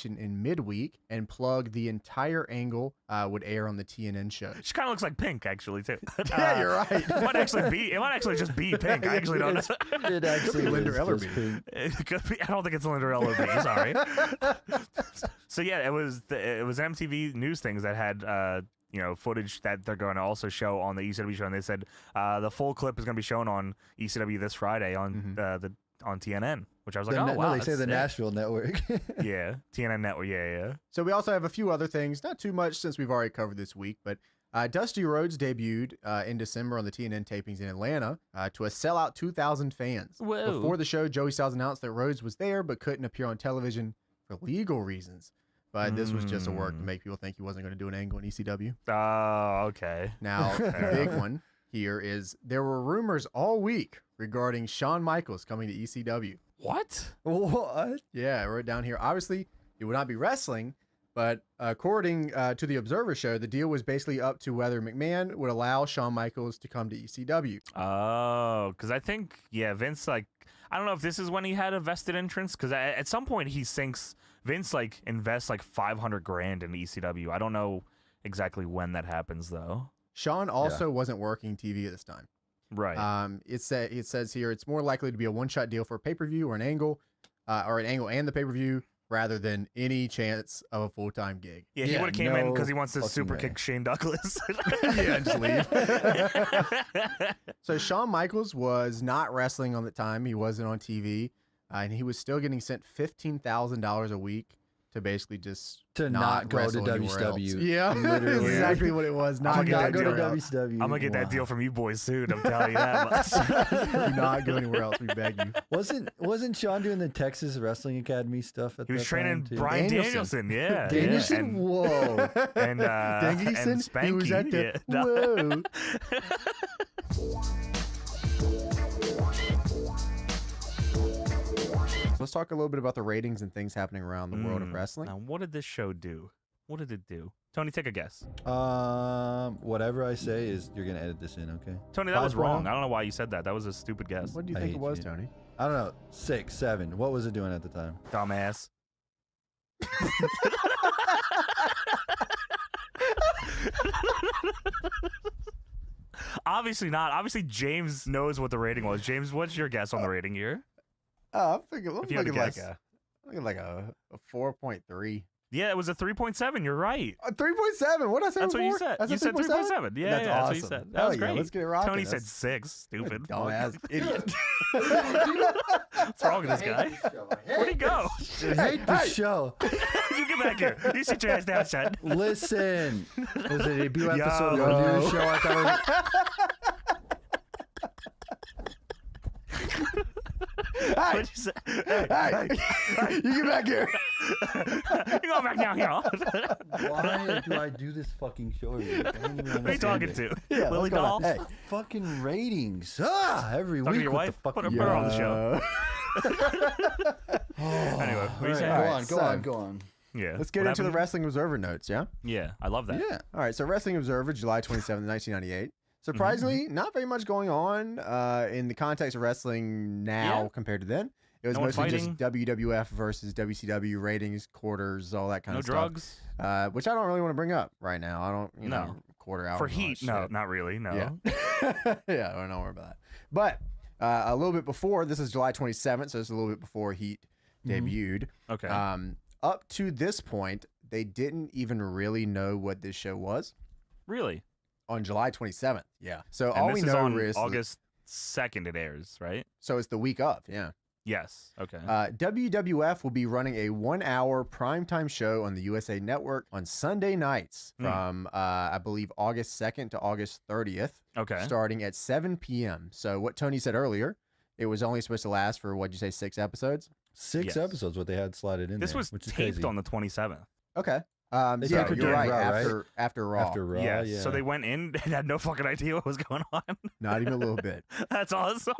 in midweek and plugged the entire angle would air on the TNN show. She kind of looks like Pink, actually, too. Yeah, you're right. It might actually just be Pink. I actually don't know. It actually Linda is Ellerby. just pink. It could be, I don't think it's Linda Ellerby. Sorry. So yeah, it was MTV News things that had footage that they're going to also show on the ECW show, and they said the full clip is going to be shown on ECW this Friday on on TNN, which I was like, oh wow. No, they say the that's sick. Nashville network. Yeah, TNN network. Yeah. So we also have a few other things, not too much since we've already covered this week, but Dusty Rhodes debuted in December on the TNN tapings in Atlanta to a sellout 2,000 fans. Whoa. Before the show, Joey Styles announced that Rhodes was there but couldn't appear on television for legal reasons. But this was just a work to make people think he wasn't going to do an angle in ECW. Oh, okay. Now, the big one here is there were rumors all week regarding Shawn Michaels coming to ECW. What? What? Yeah, I wrote it down here. Obviously, it would not be wrestling, but according to the Observer show, the deal was basically up to whether McMahon would allow Shawn Michaels to come to ECW. Oh, because I think, Vince, I don't know if this is when he had a vested interest, because at some point Vince invests $500,000 in ECW. I don't know exactly when that happens, though. Shawn also wasn't working TV at this time. Right. It says here it's more likely to be a one-shot deal for a pay-per-view or an angle and the pay-per-view rather than any chance of a full-time gig. Yeah, he would have came in because he wants to fucking super way. kick Shane Douglas. Yeah, and just leave. So Shawn Michaels was not wrestling on the time. He wasn't on TV, and he was still getting sent $15,000 a week to basically just To not go to wrestle anywhere else. WCW. Yeah, Literally. exactly what it was. Not gonna Not go to deal. WCW. I'm gonna get that Wow. deal from you boys soon. I'm telling you that much. Do not go anywhere else. We beg you. Wasn't Sean doing the Texas Wrestling Academy stuff at He was that training time, too? Brian Danielson. Danielson. Yeah. Danielson? Yeah. Whoa. And Danielson, and Spanky. he was at the yeah. whoa. Let's talk a little bit about the ratings and things happening around the world of wrestling. Now, what did this show do? What did it do? Tony, take a guess. Whatever I say is you're gonna edit this in, okay? Tony, that was 5.0? wrong. I don't know why you said that. That was a stupid guess. What do you I think it hate was, you. Tony? I don't know. 6, 7. What was it doing at the time? Dumbass. Obviously not. Obviously, James knows what the rating was. James, what's your guess on the rating here? I'm thinking, If you had to guess. like a 4.3. Yeah, it was a 3.7. You're right. 3.7. What did I say That's what before? you said. I You said 3.7. Yeah, That's yeah, awesome. that's what you said. That was Hell yeah, great. let's get it rocking. Tony said That's- 6. Stupid. Dumbass idiot. What's wrong with this guy? Where'd he go? I hate the show. You get back here. You sit your ass down, son. Listen. Was it a debut Yo. episode of a new show? I thought it was... What'd you say? Hey, you get back here. You go back now, here. Why do I do this fucking show? I don't even Who are you understand talking it. to? Yeah, Lily what's going Dolls? on? Hey. Fucking ratings. Every Talking to week your with wife? the fucking... Put her on the show. Anyway, what are you saying? Go Alright, on, go so- on, go on. Yeah. Let's get What into the happened? Wrestling Observer notes, yeah? Yeah, I love that. Yeah. All right, so Wrestling Observer, July 27th, 1998. Surprisingly, not very much going on in the context of wrestling now Yeah. compared to then. It was No one mostly just fighting. WWF versus WCW ratings, quarters, all that kind No of drugs. stuff. Which I don't really want to bring up right now. I don't, No. know, quarter hour For heat. No, not really. No. Yeah. Yeah, I don't worry about that. But a little bit before, this is July 27th, so it's a little bit before Heat debuted. Okay. Up to this point, they didn't even really know what this show was Really? on July 27th. Yeah. So And all this we is know on is August 2nd it airs, right? so it's the week of, yeah. Yes. Okay. WWF will be running a 1-hour primetime show on the USA Network on Sunday nights from, I believe, August 2nd to August 30th, Okay. starting at 7 p.m. So what Tony said earlier, it was only supposed to last for, what'd you say, 6 episodes? 6 Yes. episodes, what they had slotted in This there, was which is taped crazy. on the 27th. Okay. They Yeah, taped it you're during right. Raw, right? After Raw. After Raw, Yes. yeah. So they went in and had no fucking idea what was going on. Not even a little bit. That's awesome.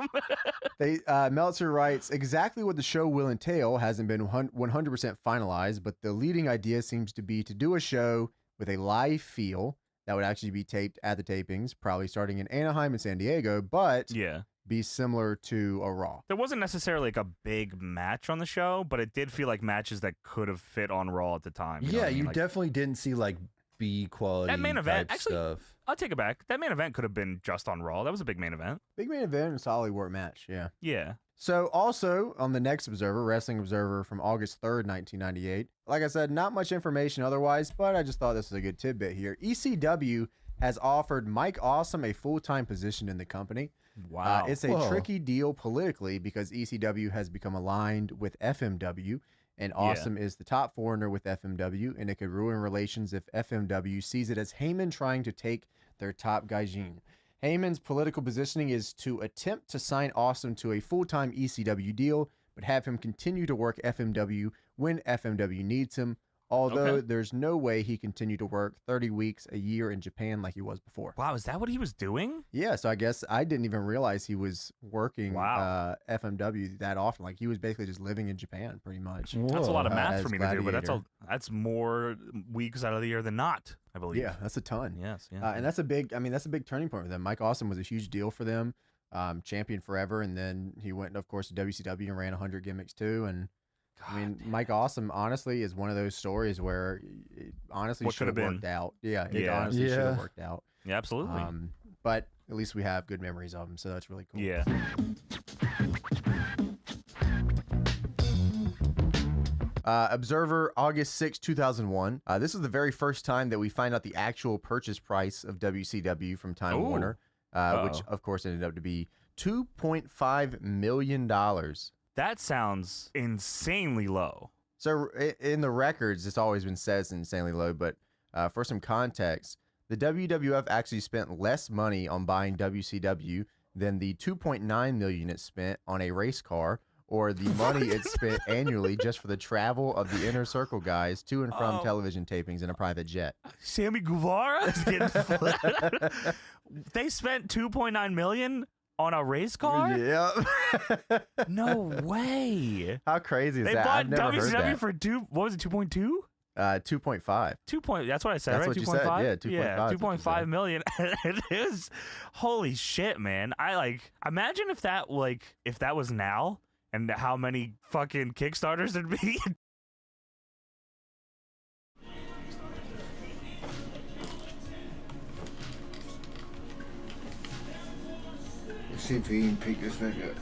They Meltzer writes, exactly what the show will entail hasn't been 100% finalized, but the leading idea seems to be to do a show with a live feel that would actually be taped at the tapings, probably starting in Anaheim and San Diego, but Yeah. be similar to a Raw. There wasn't necessarily like a big match on the show, but it did feel like matches that could have fit on Raw at the time. You know Yeah, what I mean? you Like, definitely didn't see like B quality That main event, type actually- stuff. I'll take it back. That main event could have been just on Raw. That was a big main event. Big main event and solid work match, yeah. Yeah. So also on the next Observer, Wrestling Observer from August 3rd, 1998. Like I said, not much information otherwise, but I just thought this was a good tidbit here. ECW has offered Mike Awesome a full-time position in the company. Wow. It's a Whoa. tricky deal politically because ECW has become aligned with FMW, and Awesome is the top foreigner with FMW, and it could ruin relations if FMW sees it as Heyman trying to take their top gaijin. Heyman's political positioning is to attempt to sign Awesome to a full-time ECW deal, but have him continue to work FMW when FMW needs him, although Okay. there's no way he continued to work 30 weeks a year in Japan like he was before. Wow, is that what he was doing? Yeah, so I guess I didn't even realize he was working Wow. FMW that often. Like he was basically just living in Japan pretty much. That's a lot of Whoa. math As for me to do, but Gladiator. that's more weeks out of the year than not, I believe. Yeah, that's a ton. Yes, yeah. And that's a big, that's a big turning point for them. Mike Awesome was a huge deal for them, champion forever. And then he went, of course, to WCW and ran 100 gimmicks too. And I mean, Mike Awesome, honestly, is one of those stories where it honestly What should have could have worked been. out. Yeah, it Yeah. honestly should have Yeah. worked out. Yeah, absolutely. But at least we have good memories of him, so that's really cool. yeah. Observer, August 6, 2001. This is the very first time that we find out the actual purchase price of WCW from Time Ooh. Warner, which, of course, ended up to be $2.5 million. That sounds insanely low. So in the records, it's always been said it's insanely low, but for some context, the WWF actually spent less money on buying WCW than the $2.9 million it spent on a race car, or the money it spent annually just for the travel of the Inner Circle guys to and from television tapings in a private jet. Sammy Guevara is getting flipped. They spent $2.9 million on a race car? Yeah. No way. How crazy is They that? bought I've never heard WCW that. for what was it, 2.2? 2.5. 2 point. That's what I said, That's right? what you said, 2.5? yeah, 2.5 Yeah, is what you 2.5 said. million. It is. Holy shit, man. Imagine if that was now and how many fucking Kickstarters there'd be. Let's see if he can pick this back up.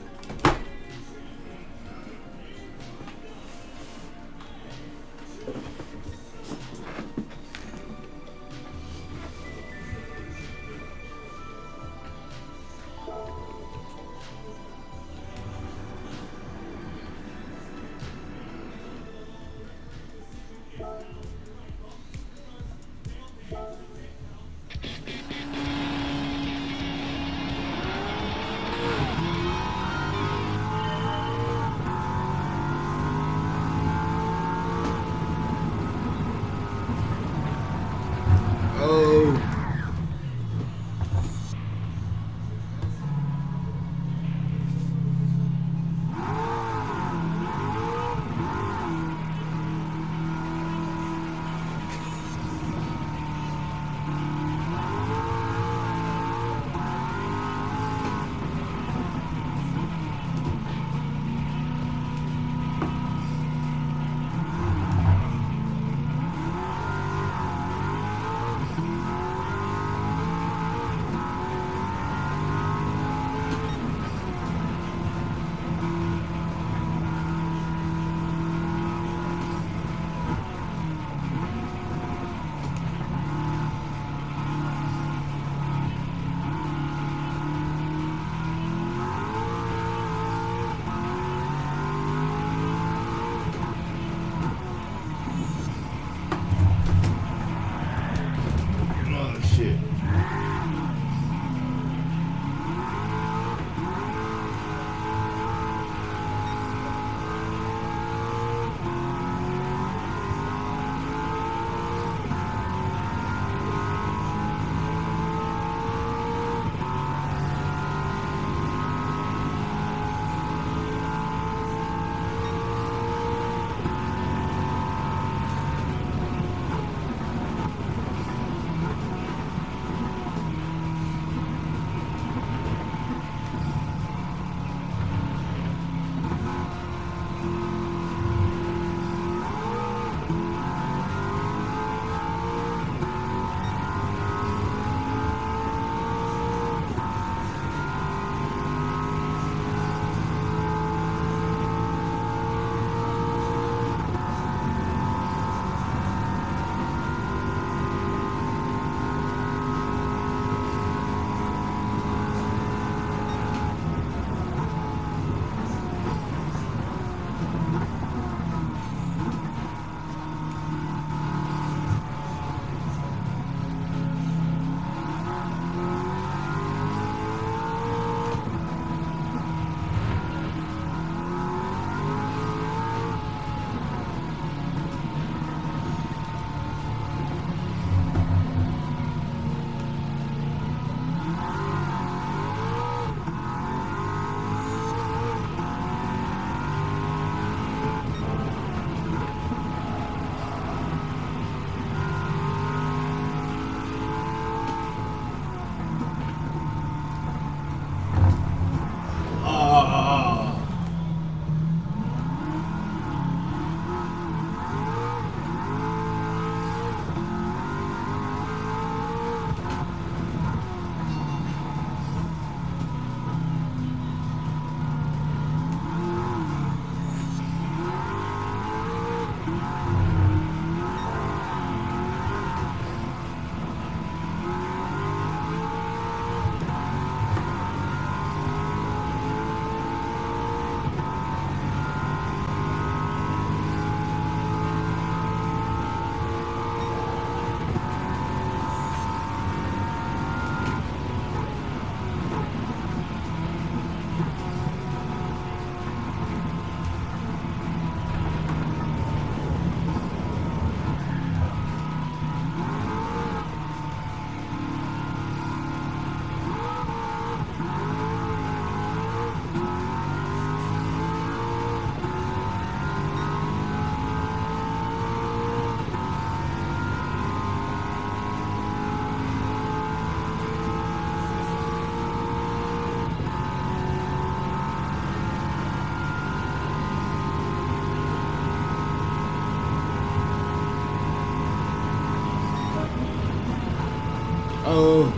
Oh.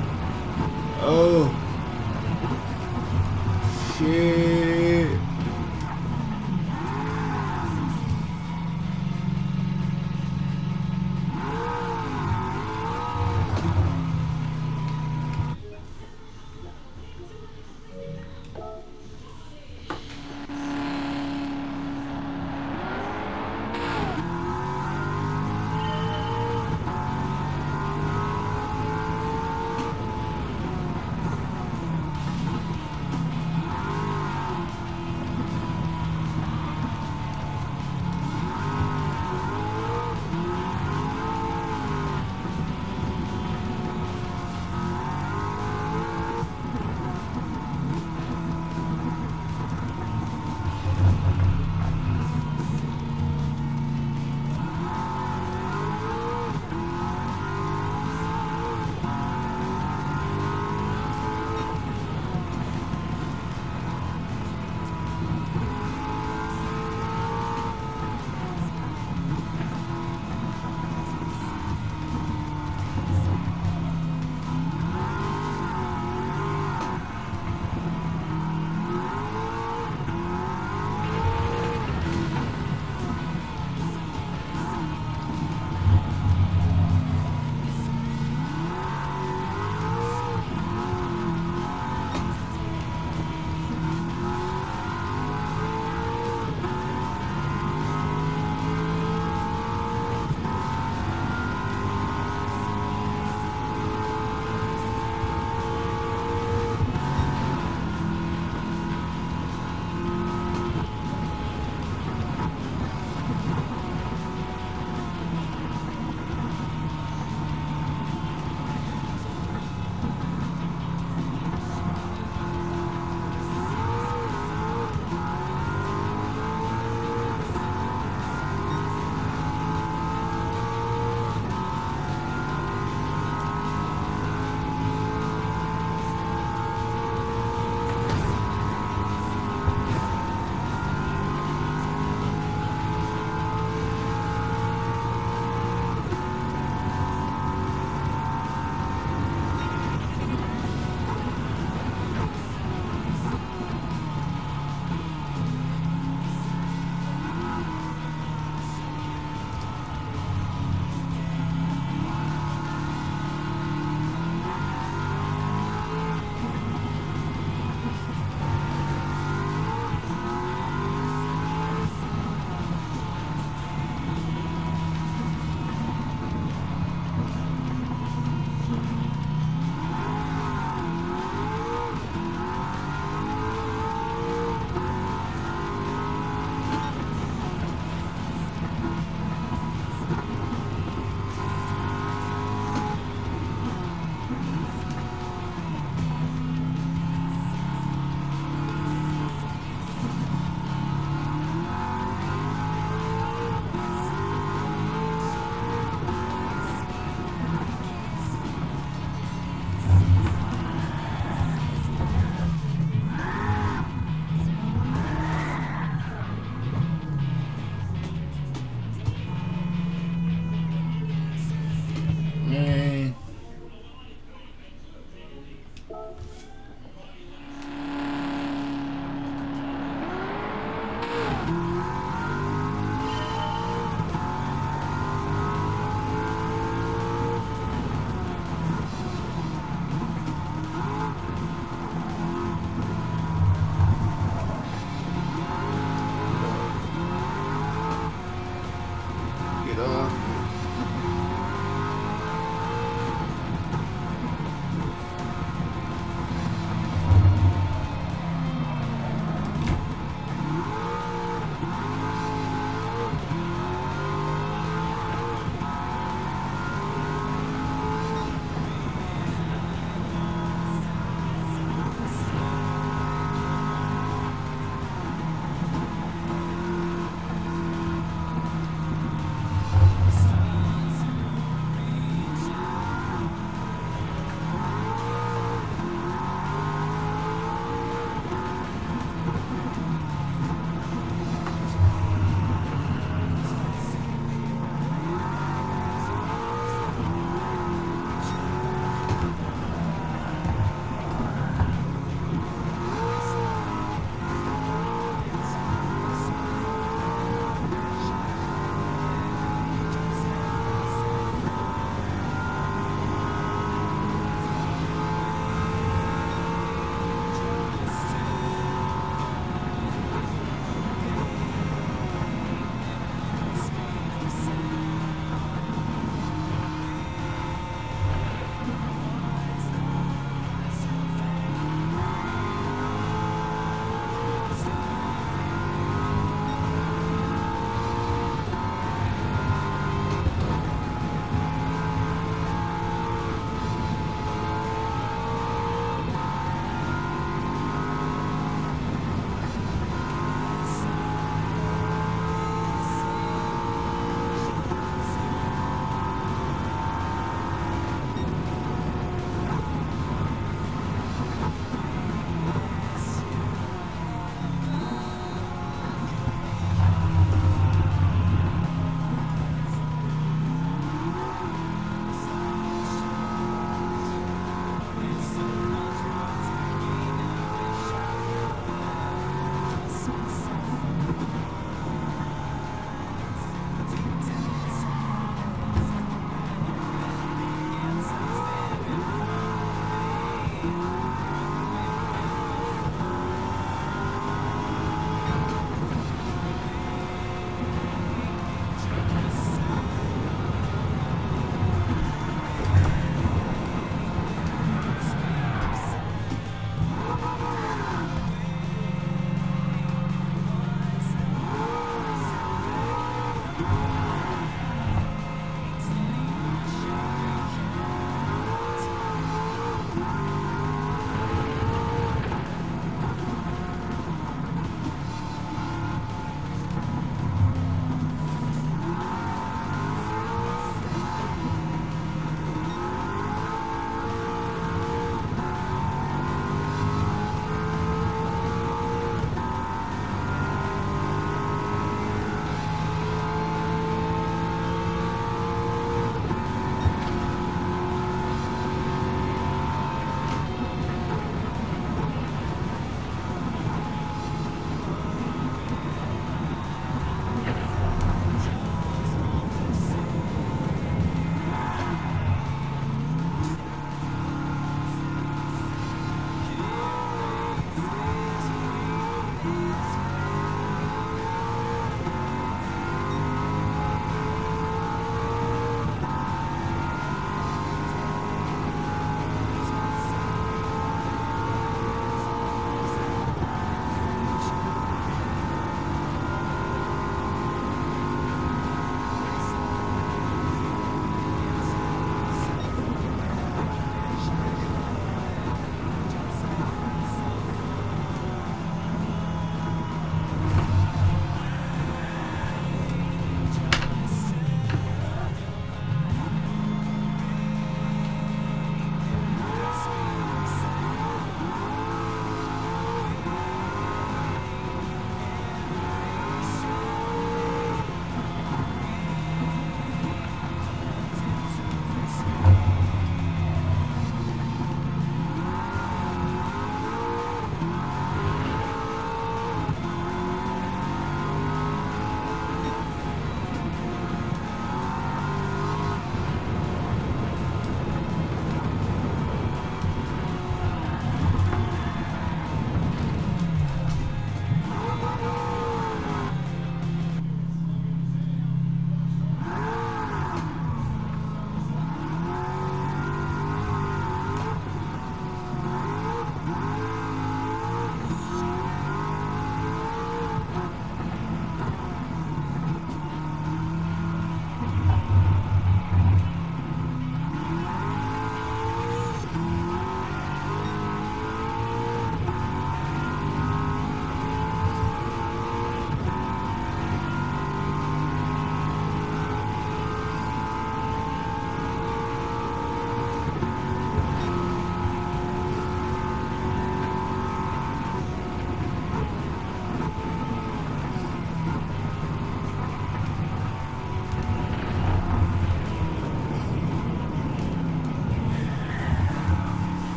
Oh. Shit.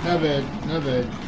Not bad. Not bad.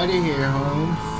Out of here, Holmes.